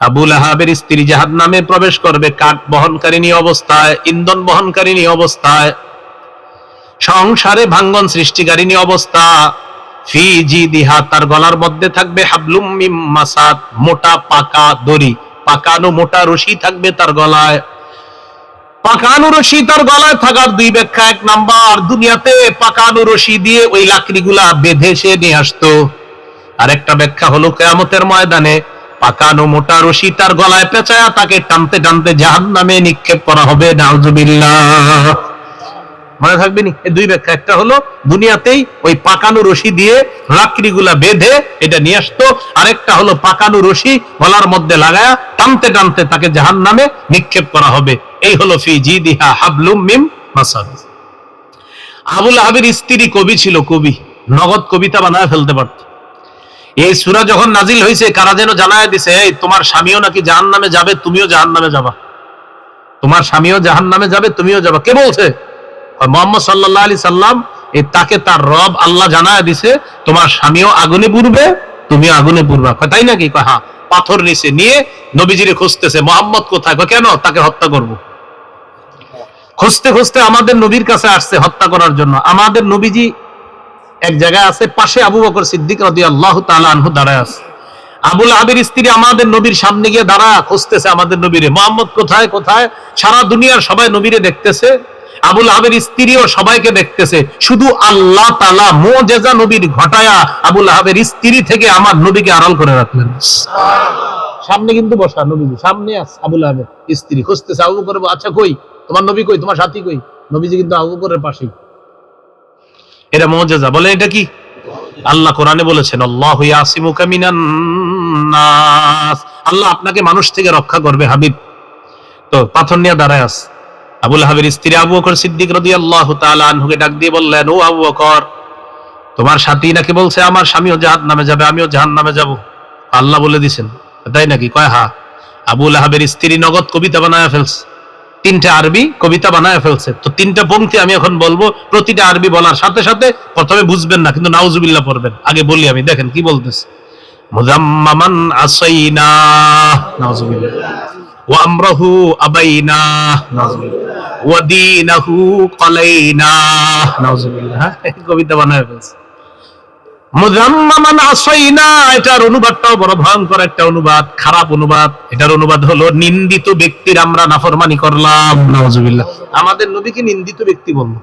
আবু লাহাবের স্ত্রী জাহান্নামে প্রবেশ করবে কাঠ বহনকারিণী অবস্থায়, ইন্ধন বহনকারিণী অবস্থায়, সংসারে ভাঙ্গন সৃষ্টিকারিণী অবস্থা। ফি জিদিহা, তার গলার মধ্যে থাকবে হাবলুম মিন মাসাদ, মোটা পাকা দড়ি, পাকানো মোটা রশি থাকবে তার গলায়। পাকানো রশি তার গলায় থাকার দুই ব্যাখ্যা। এক নাম্বার, দুনিয়াতে পাকানো রশি দিয়ে ওই লাকড়িগুলা বেঁধে সে নিয়ে আসতো। আর একটা ব্যাখ্যা হলো কিয়ামতের ময়দানে পাকানো মোটা রশি তার গলায় পেঁচায়া তাকে টানতে টানতে জাহান্নামে নিক্ষেপ করা হবে। নাউজুবিল্লাহ। মনে থাকবে নি এই দুই ব্যাখ্যা। একটা হলো দুনিয়াতেই ওই পাকানো রশি দিয়ে লাকড়িগুলা বেঁধে এটা নিয়ে আসতো, আরেকটা হলো পাকানো রশি গলার মধ্যে লাগায়া টানতে টানতে তাকে জাহান্নামে নিক্ষেপ করা হবে। এই হলো ফি জিদিহা হাবলুম মিন মাসাদ। আবু লাহাবের স্ত্রী কবি ছিল, কবি, নগদ কবিতা বানায় ফেলতে পারত। এই সূরা যখন নাজিল হয়েছে, কারা যেন জানায় দিছে, এই তোমার স্বামীও নাকি জাহান্নামে যাবে, তুমিও জাহান্নামে যাবা, তোমার স্বামীও জাহান্নামে যাবে, তুমিও যাবা। কে বলছে? মুহাম্মদ সাল্লাল্লাহু আলাইহি সাল্লাম। তাকে তার রব আল্লাহ জানায় দিছে, তোমার স্বামীও আগুনে পুড়বে, তুমিও আগুনে পুড়বা। তাই নাকি? হ্যাঁ। পাথর নিচে নিয়ে নবীজিরে খুঁজতেছে, মুহাম্মদ কোথায়? কেন? তাকে হত্যা করব। খুঁজতে খুঁজতে আমাদের নবীর কাছে আসছে হত্যা করার জন্য। আমাদের নবীজি এক জায়গায় আছে, পাশে আবু বকর সিদ্দিক রাদিয়াল্লাহু তাআলা আনহু দাঁড়ায় আছে। আবু লাহাবের স্ত্রী আমাদের নবীর সামনে গিয়ে দাঁড়ায় খুঁজতেছে আমাদের নবীরে, মুহাম্মদ কোথায় কোথায়। সারা দুনিয়ার সবাই নবীরে দেখতেছে, আবু লাহাবের স্ত্রীও সবাইকে দেখতেছে, শুধু আল্লাহ তাআলা মুজিজা নবীর ঘটায়া আবু লাহাবের স্ত্রী থেকে আমার নবীকে আড়াল করে রাখলেন। সামনে কিন্তু বসা নবীজি, সামনে আছে আবু লাহাবের স্ত্রী, খুঁজতেছে। আবু বকর, আচ্ছা কই তোমার নবী, কই তোমার সাথী কই? নবীজি কিন্তু আবু বকরের পাশেই। এটা মুজিজা। বলে এটা কি? আল্লাহ কোরআনে বলেছেন, আল্লাহু ইয়াসিমুকা মিনান নাস, আল্লাহ আপনাকে মানুষ থেকে রক্ষা করবে হাবিব। তো পাথর নিয়ে দাঁড়ায় আছে। আবু লাহাবের স্ত্রী আবু বকর সিদ্দিক রাদিয়াল্লাহু তাআলা আনহুকে ডাক দিয়ে বললেন, ও আবু বকর, তোমার সাথী নাকি বলছে আমার স্বামীও জাহান্নামে যাবে, আমিও জাহান্নামে যাব। আল্লাহ বলে দিয়েছেন। তাই নাকি? কয় হ্যাঁ। আবু লাহাবের স্ত্রী নগদ কবিতা বানায় ফেলছে, 3টা আরবি কবিতা বানায় ফেলছে। তো 3টা পংক্তি আমি এখন বলবো, প্রতিটা আরবি বলার সাথে সাথে প্রথমে বুঝবেন না, কিন্তু নাউজুবিল্লাহ পড়বেন। আগে বলি আমি, দেখেন কি বলতেছে। মুজাম্মামান আসাইনা, নাউজুবিল্লাহ, ওয়া আমরাহু আবাইনা, নাউজুবিল্লাহ, ওয়া দীনাহু ক্বালাইনা, নাউজুবিল্লাহ। কবিতা বানায় ফেলছে। মুজাম্মামান আসাইনা, এটার অনুবাদটাও বড় ভয়ঙ্কর একটা অনুবাদ, খারাপ অনুবাদ। এটার অনুবাদ হলো নিন্দিত ব্যক্তির আমরা নাফরমানি করলাম। নাউজুবিল্লাহ। আমাদের নবীকে নিন্দিত ব্যক্তি বলল।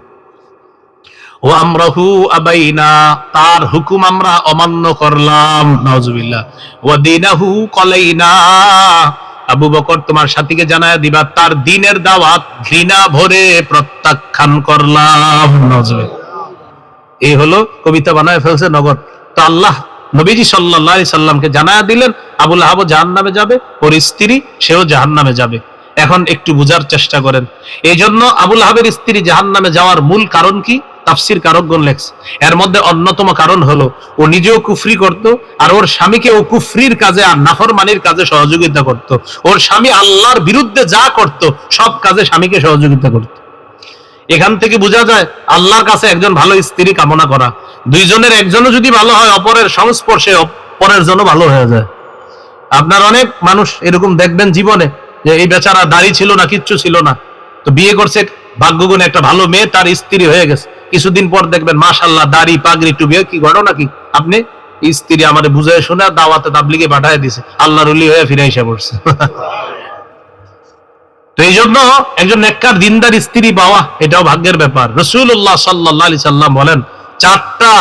ও আমরাহু আবাইনা, তার হুকুম আমরা অমান্য করলাম। নাউজুবিল্লাহ। ওয়া দীনাহু ক্বালাইনা, আবু বকর তোমার সাথীকে জানায় দিবা তার দ্বীনের দাওয়াত ঘৃণা ভরে প্রত্যাখ্যান করলাম। নাউজুবিল্লাহ। এই হলো কবিতা বানায় ফেলছে নগদ। তো আল্লাহ নবীজি সাল্লাল্লাহু আলাইহি সাল্লামকে জানায়া দিলেন আবু লাহাব জাহান্নামে যাবে, ওর স্ত্রী সেও জাহান্নামে যাবে। এখন একটু বুঝার চেষ্টা করেন। এই জন্য আবু লাহাবের স্ত্রী জাহান্নামে যাওয়ার মূল কারণ কি? তাফসীর কারকগণ লেখছে, এর মধ্যে অন্যতম কারণ হলো ও নিজেও কুফরি করত, আর ওর স্বামীকে ও কুফরির কাজে আর নাফরমানির কাজে সহযোগিতা করত। ওর স্বামী আল্লাহর বিরুদ্ধে যা করত সব কাজে স্বামীকে সহযোগিতা করত। এখান থেকে বোঝা যায় আল্লাহর কাছে একজন ভালো স্ত্রী কামনা করা। দুইজনের একজনও যদি ভালো হয়, অপরের সংস্পর্শে অপরের জন্য ভালো হয়ে যায়। আপনার অনেক মানুষ এরকম দেখবেন জীবনে, যে এই বেচারা দাড়ি ছিল না, কিচ্ছু ছিল না, তো বিয়ে করছে, ভাগ্যগুণে একটা ভালো মেয়ে তার স্ত্রী হয়ে গেছে। কিছুদিন পর দেখবেন মাশাআল্লাহ দাড়ি পাগড়ি টুপি। কি ঘটনা কি? আপনি স্ত্রী আমারে বুঝায় শুনে দাওয়াতে তাবলীগে পাঠায় দিছে, আল্লাহর ওলি হয়ে ফিরে এসে পড়ছে। তো এই জন্য একজন নেককার দিনদার স্ত্রী পাওয়া এটাও ভাগ্যের ব্যাপার। রাসূলুল্লাহ সাল্লাল্লাহু আলাইহি সাল্লাম বলেন, 4টা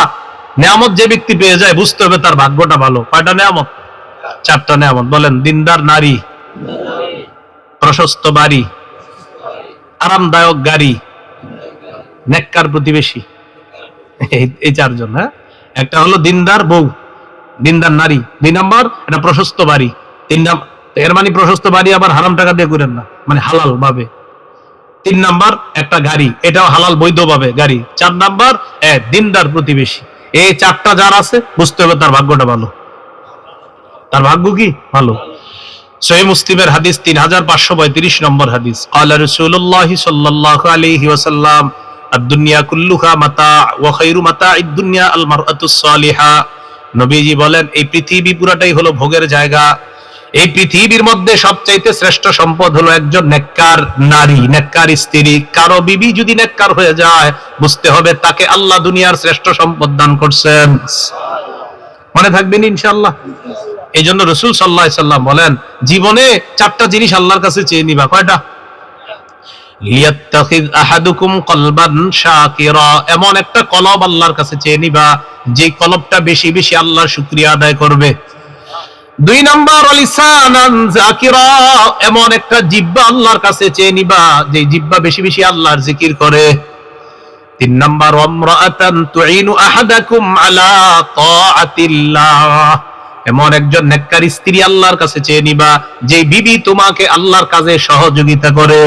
নিয়ামত যে ব্যক্তি পেয়ে যায় বুঝতে হবে তার ভাগ্যটা ভালো। কয়টা নিয়ামত? 4টা নিয়ামত। বলেন, দিনদার নারী, প্রশস্ত বাড়ি, আরামদায়ক গাড়ি, নেককার প্রতিবেশী। এই 4জন। হ্যাঁ, একটা হলো দিনদার বউ, দিনদার নারী। 2 নাম্বার এটা প্রশস্ত বাড়ি। 3 নাম্বার, এর মানে প্রশস্ত বাড়ি আবার হারাম টাকা দিয়ে করেন না, মানে হালাল ভাবে। 3 নাম্বার একটা গাড়ি, এটাও হালাল বৈধ ভাবে গাড়ি। 4 নাম্বার দিনদার প্রতিবেশী। এই 4টা যার আছে বুঝতে হবে তার ভাগ্যটা ভালো। তার ভাগ্য কি? ভালো। সহিহ মুসলিমের হাদিস 3535 নম্বর হাদিস। ক্বালা রাসূলুল্লাহ সাল্লাল্লাহু আলাইহি ওয়াসাল্লাম, আদ-দুনিয়া কুল্লুহা মাতা ওয়া খায়রু মাতা'id দুনিয়া আল মারআতুস সালিহা। নবীজি বলেন এই পৃথিবী পুরাটাই হলো ভোগের জায়গা। এই পৃথিবীর মধ্যে সবচাইতে শ্রেষ্ঠ সম্পদ হলো একজন নেককার নারী, নেককার স্ত্রী। কারো বিবি যদি নেককার হয়ে যায়, বুঝতে হবে তাকে আল্লাহ দুনিয়ার শ্রেষ্ঠ সম্পদ দান করছেন। মনে থাকবেন ইনশাআল্লাহ। এই জন্য রাসূল সাল্লাল্লাহু আলাইহি সাল্লাম বলেন, জীবনে 4টা জিনিস আল্লাহর কাছে চেয়ে নিবা। কয়টা? লিয়াত্তাখিয আহাদুকুম কলবান শাকিরা, এমন একটা কলব আল্লাহর কাছে চেয়ে নিবা যে কলবটা বেশি বেশি আল্লাহর শুকরিয়া আদায় করবে। 2 নাম্বার লিসানান যাকিরা, এমন একটা জিহ্বা আল্লাহর কাছে চেয়ে নিবা যে জিহ্বা বেশি বেশি আল্লাহর জিকির করে। 3 নাম্বার ওয়ামরাআতান তুইনু আহাদাকুম আলা তাআতিল্লাহ, এমন একজন নেককার স্ত্রী আল্লাহর কাছে চেয়ে নিবা যে বিবি তোমাকে আল্লাহর কাজে সহযোগিতা করে।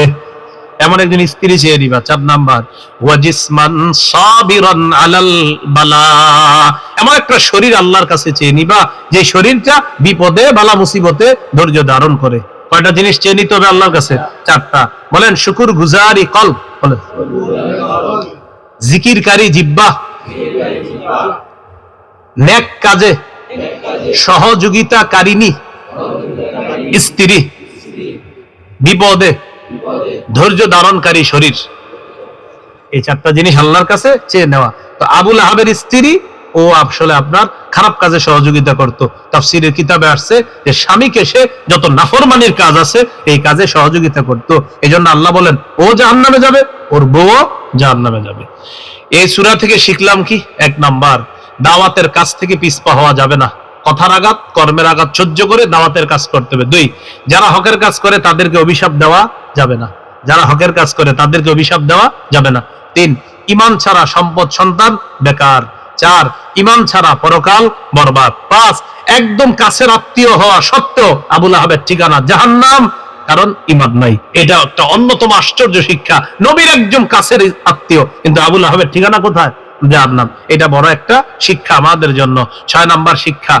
এমন একজন স্ত্রী চেয়ে নিবা। 4 নাম্বার ওয়াজিসমান সাবিরান আলাল বালা, এমন একটা শরীর আল্লাহর কাছে চেয়ে নিবা যে শরীরটা বিপদে বালা মুসিবতে ধৈর্য ধারণ করে। কয়টা জিনিস চেয়ে নিতে হবে আল্লাহর কাছে? 4টা। বলেন শুকুর গুজারি কলব, বলেন জিকিরকারী জিহ্বা, নেক কাজে সহযোগিতাকারিনী স্ত্রী, বিপদে ধৈর্য ধারণকারী শরীর। এই 4টা জিনিস আল্লাহর কাছে চেয়ে নেওয়া। তো আবু লাহাবের স্ত্রী ও আসলে আপনার খারাপ কাজে সহযোগিতা করত। তাফসীরের কিতাবে আসছে যে স্বামীকে সে যত নাফরমানির কাজ আছে এই কাজে সহযোগিতা করত। এজন্য আল্লাহ বলেন ও জাহান্নামে যাবে, ওর বউও জাহান্নামে যাবে। এই সূরা থেকে শিখলাম কি? 1 নাম্বার, দাওয়াতের কাজ থেকে পিছপা হওয়া যাবে না। কথার আঘাত, কর্মের আঘাত সহ্য করে দাওয়াতের কাজ করতে হবে। 2, যারা হকের কাজ করে তাদেরকে অভিশাপ দেওয়া যাবে না। যারা হকের কাজ করে তাদেরকে অভিশাপ দেওয়া যাবে না। 3, ঈমান ছাড়া সম্পদ সন্তান বেকার। 4, ঈমান ছাড়া পরকাল বরবাদ। 5, একদম কাছের আত্মীয় হওয়া সত্ত্বেও আবু লাহাবের ঠিকানা জাহান্নাম, কারণ ঈমান নাই। এটা একটা অন্যতম আশ্চর্য শিক্ষা। নবীর একজন কাছের আত্মীয়, কিন্তু আবু লাহাবের ঠিকানা কোথায়? জাহান্নাম। এটা বড় একটা শিক্ষা আমাদের জন্য। 6 নাম্বার শিক্ষা,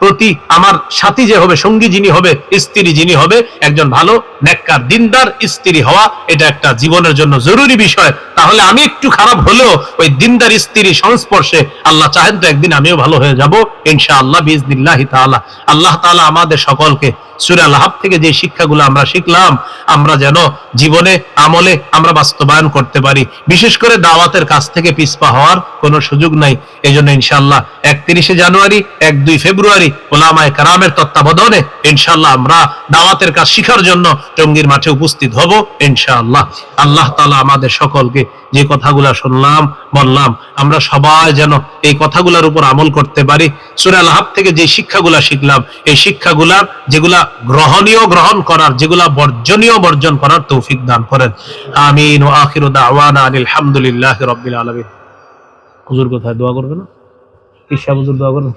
প্রতি আমার সাথী যে হবে, সঙ্গী যিনি হবে, স্ত্রী যিনি হবে, একজন ভালো নেককার দিনদার স্ত্রী হওয়া, এটা একটা জীবনের জন্য জরুরি বিষয়। তাহলে আমি একটু খারাপ হলেও ওই দিনদার স্ত্রীর সংস্পর্শে আল্লাহ চাহেন তো একদিন আমিও ভালো হয়ে যাব ইনশাআল্লাহ বিইজনিল্লাহি তাআলা। আল্লাহ তাআলা আমাদের সকলকে সূরা লাহাব থেকে যে শিক্ষাগুলো আমরা শিখলাম, আমরা যেন জীবনে আমলে আমরা বাস্তবায়ন করতে পারি। বিশেষ করে দাওয়াতের কাজ থেকে পিছপা হওয়ার কোনো সুযোগ নাই। এজন্য ইনশাআল্লাহ 31 জানুয়ারি, 1-2 ফেব্রুয়ারি উলামায়ে কেরামের তত্ত্বাবধানে ইনশাআল্লাহ আমরা দাওয়াতের কাজ শিখার জন্য টঙ্গীর মাঠে উপস্থিত হব ইনশাআল্লাহ। আল্লাহ তাআলা আমাদের সকলকে যে কথাগুলো শুনলাম বললাম, আমরা সবাই যেন এই কথাগুলোর উপর আমল করতে পারি। সূরা লাহাব থেকে যে শিক্ষাগুলো শিখলাম, এই শিক্ষাগুলা যেগুলা গ্রহণীয় গ্রহণ করার, যেগুলা বর্জনীয় বর্জন করার তৌফিক দান করেন। আমিন। ওয়া আখিরু দাওয়ানা আনিল হামদুলিল্লাহি রাব্বিল আলামিন। হুজুর কোথায় দোয়া করবেন না? ঈশা হুজুর দোয়া করবেন।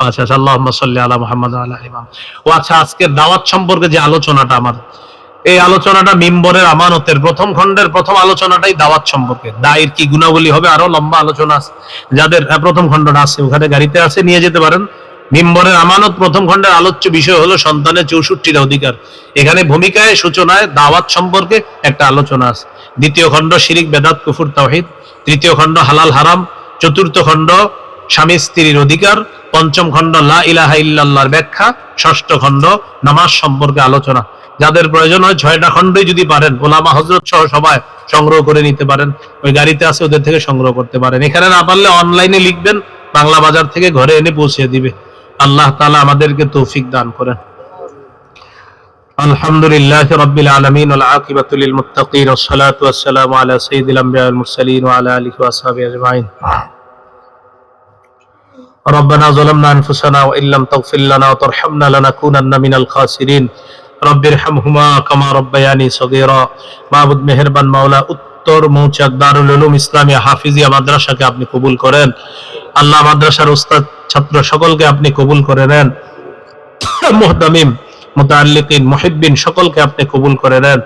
আচ্ছা, আল্লাহুম্মা সাল্লি আলা মুহাম্মাদ ওয়া আলা আলি মুহাম্মাদ। ও আচ্ছা, আজকের দাওয়াত সম্পর্কে যে আলোচনাটা আমার, এই আলোচনাটা মিম্বরের আমানতের প্রথম খণ্ডের প্রথম আলোচনাটাই দাওয়াত সম্পর্কে। দায়ের কি গুণাবলী হবে, আরো লম্বা আলোচনা আছে। যাদের প্রথম খণ্ডটা আছে ওখানে গাড়িতে আছে, নিয়ে যেতে পারেন। মিম্বরের আমানত প্রথম খণ্ডের আলোচ্য বিষয় হলো সন্তানের 64টা অধিকার। এখানে ভূমিকায় সূচনায় দাওয়াত সম্পর্কে একটা আলোচনা আছে। দ্বিতীয় খণ্ড শিরিক বেদাত কুফর তাওহীদ, তৃতীয় খণ্ড হালাল হারাম, চতুর্থ খণ্ড স্বামী স্ত্রীর অধিকার, পঞ্চম খণ্ড লা ইলাহা ইল্লাল্লাহর ব্যাখ্যা, ষষ্ঠ খণ্ড নামাজ সম্পর্কে আলোচনা। যাদের প্রয়োজন হয় 6টা খণ্ডই যদি পারেন, ওলামা হযরত সহ সবাই সংগ্রহ করে নিতে পারেন। ওই গাড়িতে আছে, ওদের থেকে সংগ্রহ করতে পারেন। এখানে না পারলে অনলাইনে লিখবেন, বাংলা বাজার থেকে ঘরে এনে পৌঁছে দিবে। আল্লাহ তাআলা আমাদেরকে তৌফিক দান করেন। আলহামদুলিল্লাহি রাব্বিল আলামিন ওয়াল আকিবাতু লিল মুত্তাকিন ওয়াস সালাতু ওয়াস সালামু আলা সাইয়্যিদিল আমবিয়া ওয়াল মুরসালিন ওয়া আলা আলিহি ওয়া আসহাবিহি আজমাইন। ربنا ظلمنا أنفسنا وإن لم تغفر لنا وترحمنا لنكونن من الخاسرين رب ارحمهما كما ربياني صغيرا। মাবুদ মেহেরবান মাওলা, উত্তর মৌচাক দারুল উলুম ইসলামিয়া হাফিজিয়া মাদ্রাসাকে আপনি কবুল করেন। আল্লাহ মাদ্রাসার উস্তাদ ছাত্র সকলকে আপনি কবুল করে নেন। মুহতামিম মুতাআল্লিকিন মুহিব্বিন সকলকে আপনি কবুল করে নেন।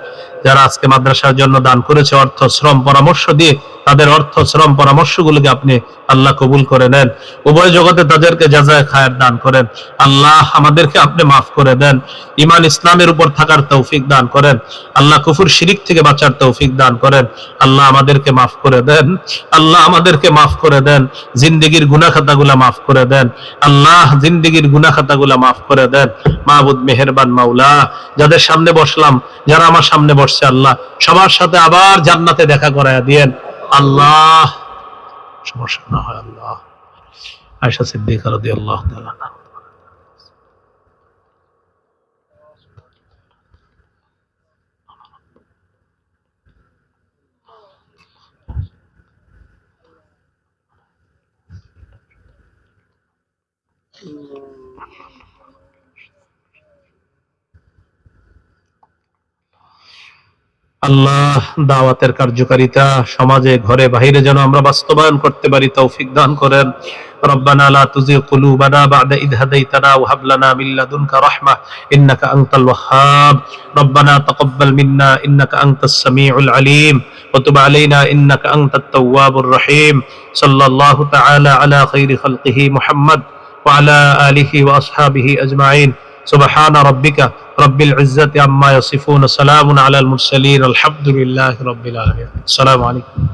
যারা আজকে মাদ্রাসার জন্য দান করেছে, অর্থ শ্রম পরামর্শ দিয়ে তাদের অর্থ শ্রম পরামর্শগুলোকে আপনি আল্লাহ কবুল করে নেন। উভয় জগতে তাদেরকে জাযায়ে খায়ের দান করেন। আল্লাহ আমাদেরকে আপনি মাফ করে দেন। ঈমান ইসলামের উপর থাকার তৌফিক দান করেন। আল্লাহ কুফর শিরিক থেকে বাঁচার তৌফিক দান করেন। আল্লাহ আমাদেরকে মাফ করে দেন। আল্লাহ আমাদেরকে মাফ করে দেন। জিন্দেগীর গুনাহ খাতাগুলো মাফ করে দেন। আল্লাহ জিন্দেগীর গুনাহ খাতাগুলো মাফ করে দেন। মাহবুদ মেহেরবান মাওলা, যাদের সামনে বসলাম, যারা আমার সামনে বসছে, আল্লাহ সবার সাথে আবার জান্নাতে দেখা করায়া দিয়েন। আল্লাহ সমস্যা না হয়। আল্লাহ আয়েশা সিদ্দিকা রাদিয়াল্লাহু তাআলা আনহা। আল্লাহ দাওয়াতের কার্যকারিতা সমাজে ঘরে বাহিরে যেন আমরা বাস্তবায়ন করতে পারি, তৌফিক দান করেন। ربنا لا تزغ قلوبنا بعد إذ هديتنا وهب لنا من لدنك رحمة إنك أنت الوهاب. ربنا تقبل منا إنك أنت السميع العليم وتب علينا إنك أنت التواب الرحيم. صلى الله تعالى على خير خلقه محمد وعلى آله وأصحابه أجمعين. سبحان ربك رب العزة عما يصفون. سلام على المرسلين. الحمد لله رب العالمين. السلام عليكم.